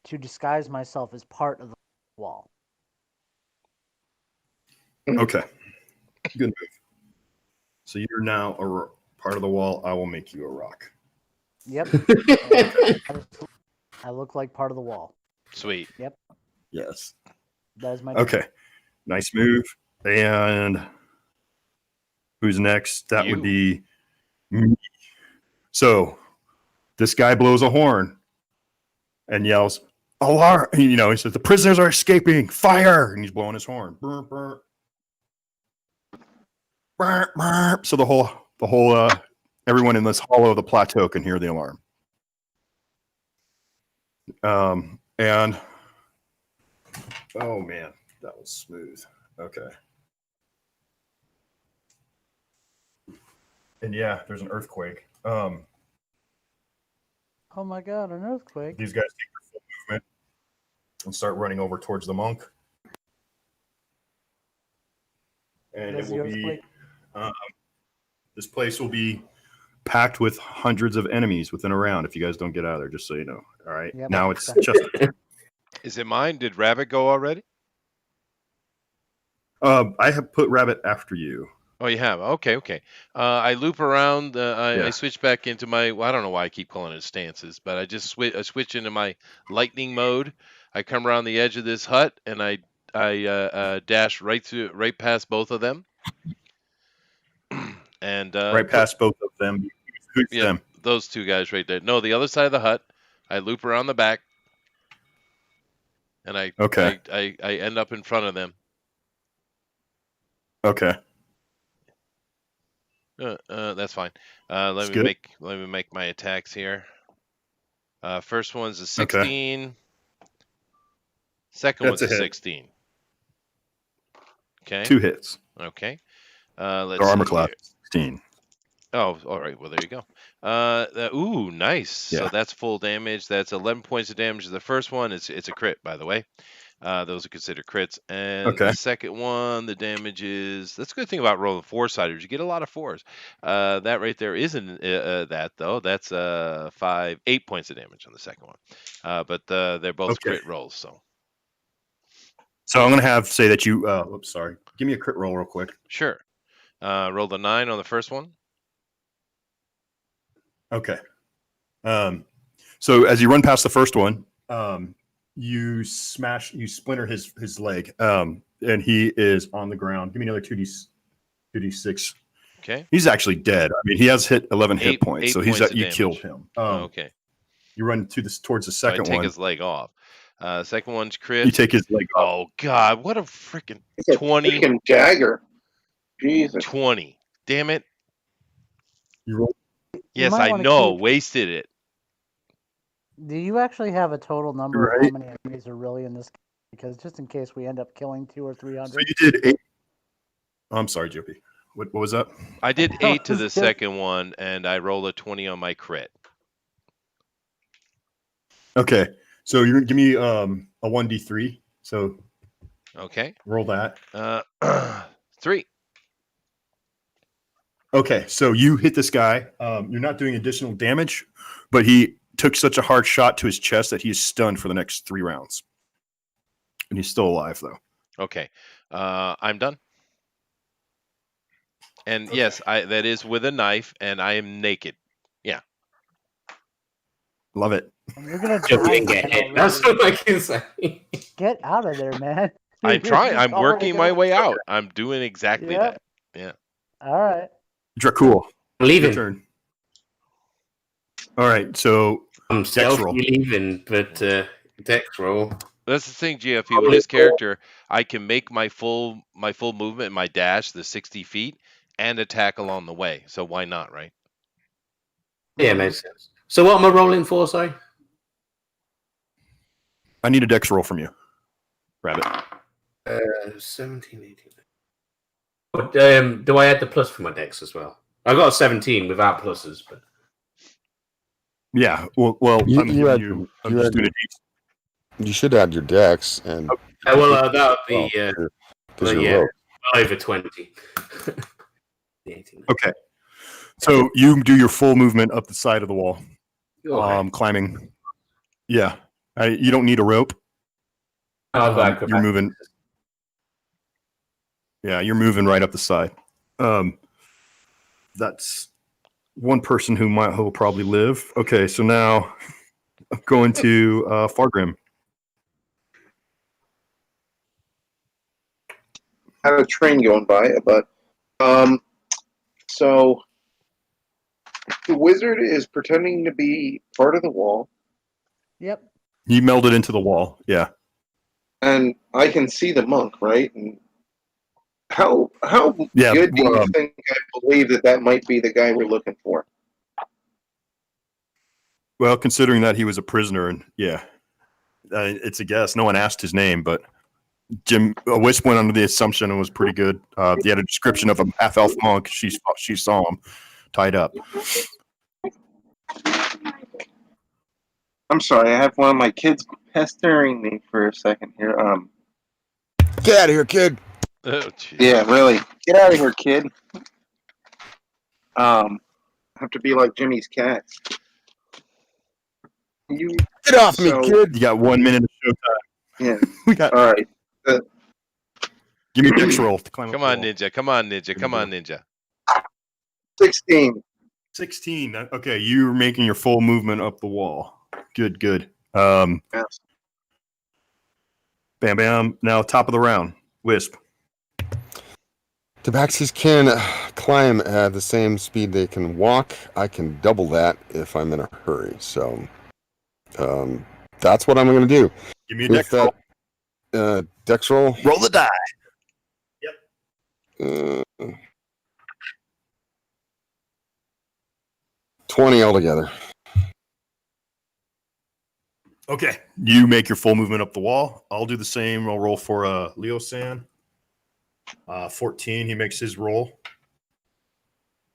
to disguise myself as part of the wall. okay, good move. So you're now a part of the wall. I will make you a rock. Yep. I look like part of the wall. Sweet. Yep. Yes. That is my. Okay. Nice move. And who's next? That would be me. So this guy blows a horn and yells, "Alarm!" He says, "The prisoners are escaping! Fire!" And he's blowing his horn. Burr, burr. Burr, burr. So the whole everyone in this hollow of the plateau can hear the alarm. And oh man, that was smooth. Okay. And yeah, there's an earthquake. Oh my god, an earthquake. These guys take their full movement and start running over towards the monk. And it will be this place will be packed with hundreds of enemies within a round if you guys don't get out of there, just so you know. All right. Yep. Now it's just Is it mine? Did Rabbit go already? I have put Rabbit after you. Oh, you have? Okay. I loop around. I switch back into my. Well, I don't know why I keep calling it stances, but I just switch into my lightning mode. I come around the edge of this hut and I dash right past both of them. And right past both of them. Who's them? Those two guys right there. No, the other side of the hut. I loop around the back, and I end up in front of them. Okay. That's fine. Let me make my attacks here. First one's a 16. Okay. Second one's a 16. Okay. 2 hits. Okay. Let's armor class 16. Oh, all right. Well, there you go. Ooh, nice. Yeah. So that's full damage. That's 11 points of damage. The first one, it's a crit, by the way. Those are considered crits. And the second one, the damage is... That's a good thing about rolling 4-siders. You get a lot of 4s. That right there isn't that, though. That's 8 points of damage on the second one. But they're both crit rolls, so... So I'm going to say that you... oops, sorry. Give me a crit roll real quick. Sure. Rolled a 9 on the first one. Okay. So as you run past the first one, you splinter his leg, and he is on the ground. Give me another 2d6. Okay. He's actually dead. I mean, he has hit 11 hit points, so you killed him. Okay. You run towards the second one. Take his leg off. Second one's crit. You take his leg off. Oh God! What a freaking 20! Freaking dagger. Jesus. 20. Damn it! You roll. Yes, I know. Wasted it. Do you actually have a total number of how many enemies are really in this game? Because just in case we end up killing 200 or 300. So you did 8. Oh, I'm sorry, Joppy. What was that? I did 8 to the second one, and I rolled a 20 on my crit. Okay, so you're gonna give me a 1d3. So okay, roll that. 3. Okay, so you hit this guy. You're not doing additional damage, but he took such a hard shot to his chest that he is stunned for the next 3 rounds. And he's still alive, though. Okay. I'm done. And yes, that is with a knife, and I am naked. Yeah. Love it. And you're going to get hit. That's what I can say. Get out of there, man. I'm trying. I'm working my way out. I'm doing exactly that. Yeah. All right. Dracul. Leaving. Turn. All right, so I'm leaving, but Dex roll. That's the thing, GFP. With this character, I can make my full movement in my dash, the 60 feet, and attack along the way. So why not, right? Yeah, makes sense. So what am I rolling for, sorry? I need a Dex roll from you, Rabbit. 17, 18. But, do I add the plus for my dex as well? I got a 17 without pluses, but Yeah. Well, I'm giving you. I'm just doing it. You should add your dex and. well, that would be because you're rogue. over 20. Okay. So you do your full movement up the side of the wall, Okay. climbing. Yeah. You don't need a rope. You're moving. Yeah, you're moving right up the side. That's one person who will probably live. Okay, so now I'm going to Fargrim. I had a train going by, but so the wizard is pretending to be part of the wall. Yep. He melded into the wall. Yeah. And I can see the monk, right? And how good do you think I believe that might be the guy we're looking for? Well, considering that he was a prisoner, and yeah, it's a guess. No one asked his name, but Wisp went under the assumption and was pretty good. He had a description of a half-elf monk. She saw him tied up. I'm sorry, I have one of my kids pestering me for a second here. Get out of here, kid. Oh, yeah, really. Get out of here, kid. I have to be like Jimmy's cat. Get off me, kid. You got 1 minute of showtime. Yeah. We got. All right. Give me a dex roll to climb up. Come on, Ninja. Come on, Ninja. Come on, Ninja. 16. 16. Okay, you're making your full movement up the wall. Good. Yes. Bam, bam. Now, top of the round. Wisp. Tabaxis can climb at the same speed they can walk. I can double that if I'm in a hurry. So that's what I'm going to do. Give me a dex roll. Dex roll. Roll the die. Yep. 20 altogether. Okay. You make your full movement up the wall. I'll do the same. I'll roll for Leo San. 14. He makes his roll.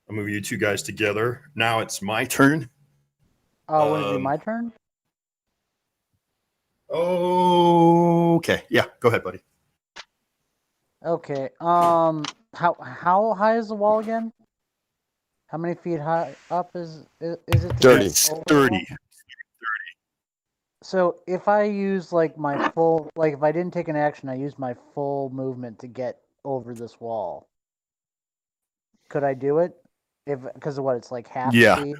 I'll move you two guys together. Now it's my turn. Oh, would it be my turn? Okay. Yeah. Go ahead, buddy. Okay. How high is the wall again? How many feet high up is it? 30. 30. So if I use my full, if I didn't take an action, I used my full movement to get over this wall. Could I do it? Because of what? It's half speed,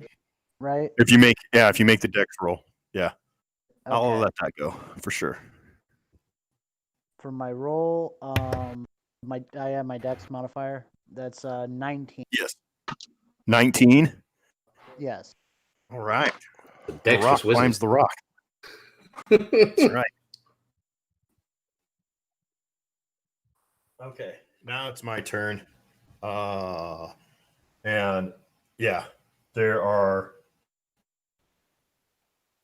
right? If you make the dex roll, yeah. Okay. I'll let that go for sure. For my roll, I have my dex modifier. That's 19. Yes. 19. Yes. All right. The rock climbs the rock. That's right. Okay, now it's my turn. And yeah, there are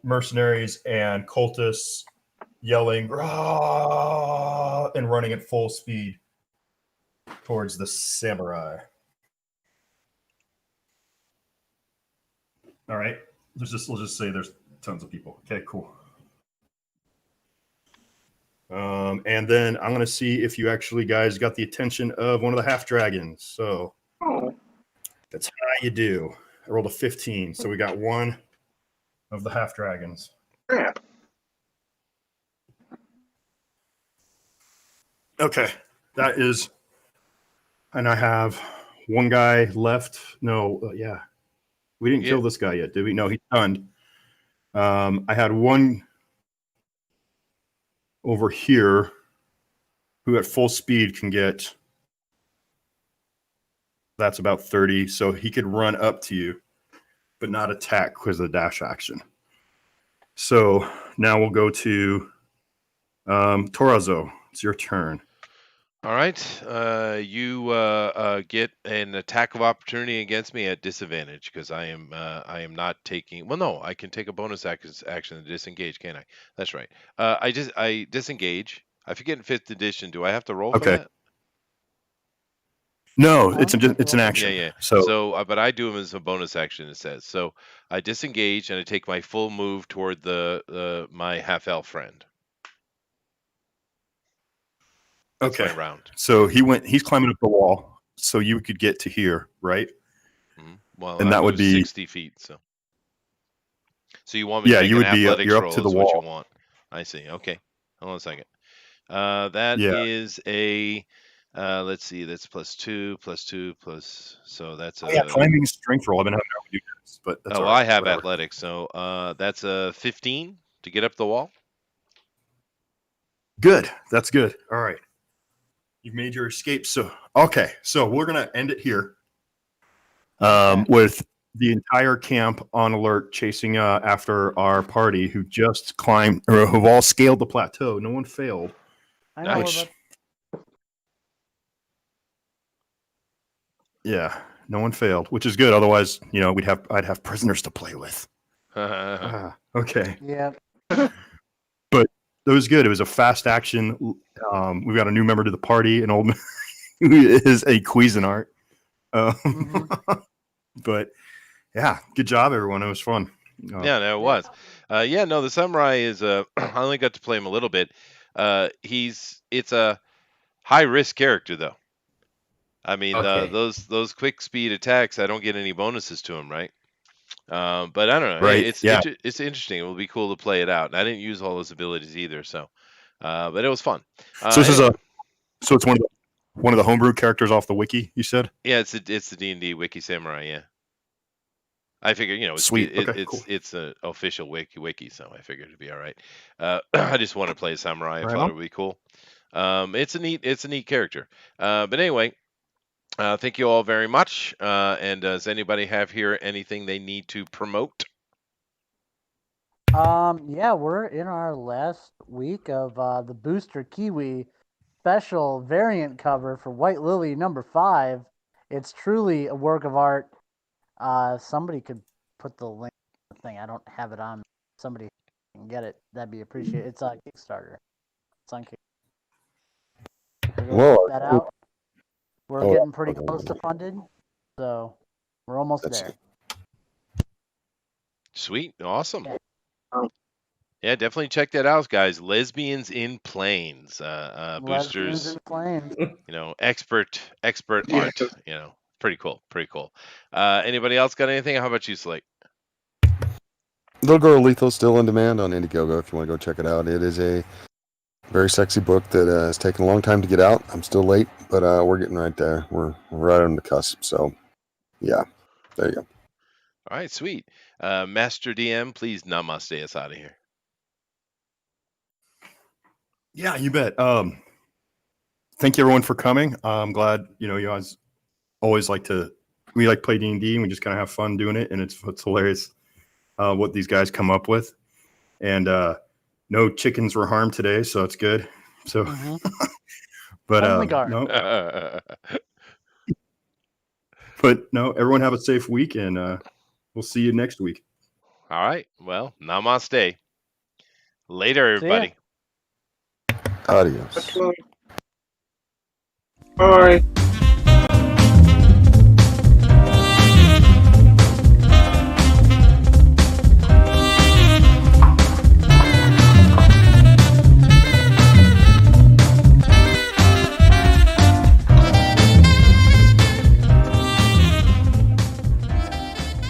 mercenaries and cultists yelling "Rah!" and running at full speed towards the samurai. All right, we'll just say there's tons of people. Okay, cool. And then I'm going to see if you actually guys got the attention of one of the half dragons. So that's how you do. I rolled a 15. So we got one of the half dragons. Yeah. Okay. That is. And I have one guy left. No, yeah. We didn't kill this guy yet, did we? No, he's stunned. I had one over here who at full speed can get, that's about 30. So he could run up to you, but not attack because of the dash action. So now we'll go to Torazo. It's your turn. All right. You get an attack of opportunity against me at disadvantage because I am not taking. Well, no, I can take a bonus action to disengage, can't I? That's right. I disengage. I forget in 5th edition. Do I have to roll for Okay. that? No, it's an action. Yeah. So, but I do them as a bonus action. It says so. I disengage and I take my full move toward my half elf friend. That's my round. So he's climbing up the wall, so you could get to here, right? Mm-hmm. Well, and that would be 60 feet. So you want me to make you an would be athletics you're up roll? to the Is wall. what you want? I see. Okay, hold on a second. That is a. Let's see. That's +2, +2, plus. So that's a. Climbing strength roll. I've been having to do this, but that's all right. I have athletics, so that's a 15 to get up the wall. Good. That's good. All right. You've made your escape. So we're gonna end it here. With the entire camp on alert, chasing after our party who just climbed or who've all scaled the plateau. No one failed. I know. Nice. Yeah, no one failed, which is good. Otherwise, I'd have prisoners to play with. Okay. Yeah. But it was good. It was a fast action. We've got a new member to the party, an old man who is a Cuisinart. But yeah, good job, everyone. It was fun. Yeah, no, it was. The samurai is. I only got to play him a little bit. It's a high risk character though. I mean, those quick speed attacks, I don't get any bonuses to them, right? But I don't know. Right. It's interesting. It will be cool to play it out. And I didn't use all those abilities either, so but it was fun. So it's one of the homebrew characters off the wiki. You said? Yeah, it's the D&D Wiki Samurai. Yeah, I figured it's sweet. It's an official wiki, so I figured it'd be all right. I just want to play a samurai. I thought it would be cool. It's a neat character. But anyway. Thank you all very much. And does anybody have here anything they need to promote? Yeah, we're in our last week of the Booster Kiwi special variant cover for White Lily #5. It's truly a work of art. Somebody could put the link to the thing. I don't have it on. Somebody can get it. That'd be appreciated. It's on Kickstarter. It's on Kickstarter. Whoa. That out. We're getting pretty close to funded, so we're almost there. Sweet, awesome. Yeah, definitely check that out, guys. Lesbians in Planes, boosters. In Planes. Expert art. Pretty cool. Anybody else got anything? How about you, Slate? Little Girl Lethal still in demand on Indiegogo if you want to go check it out. It is a very sexy book that has taken a long time to get out. I'm still late, but we're getting right there. We're right on the cusp. So, yeah, there you go. All right, sweet. Master DM, please namaste us out of here. Yeah, you bet. Thank you everyone for coming. I'm glad you guys always we like play D&D and we just kind of have fun doing it, and it's hilarious what these guys come up with. And no chickens were harmed today, so it's good. So, but no, everyone have a safe week, and we'll see you next week. All right. Well, namaste. Later, everybody. Adios. Bye.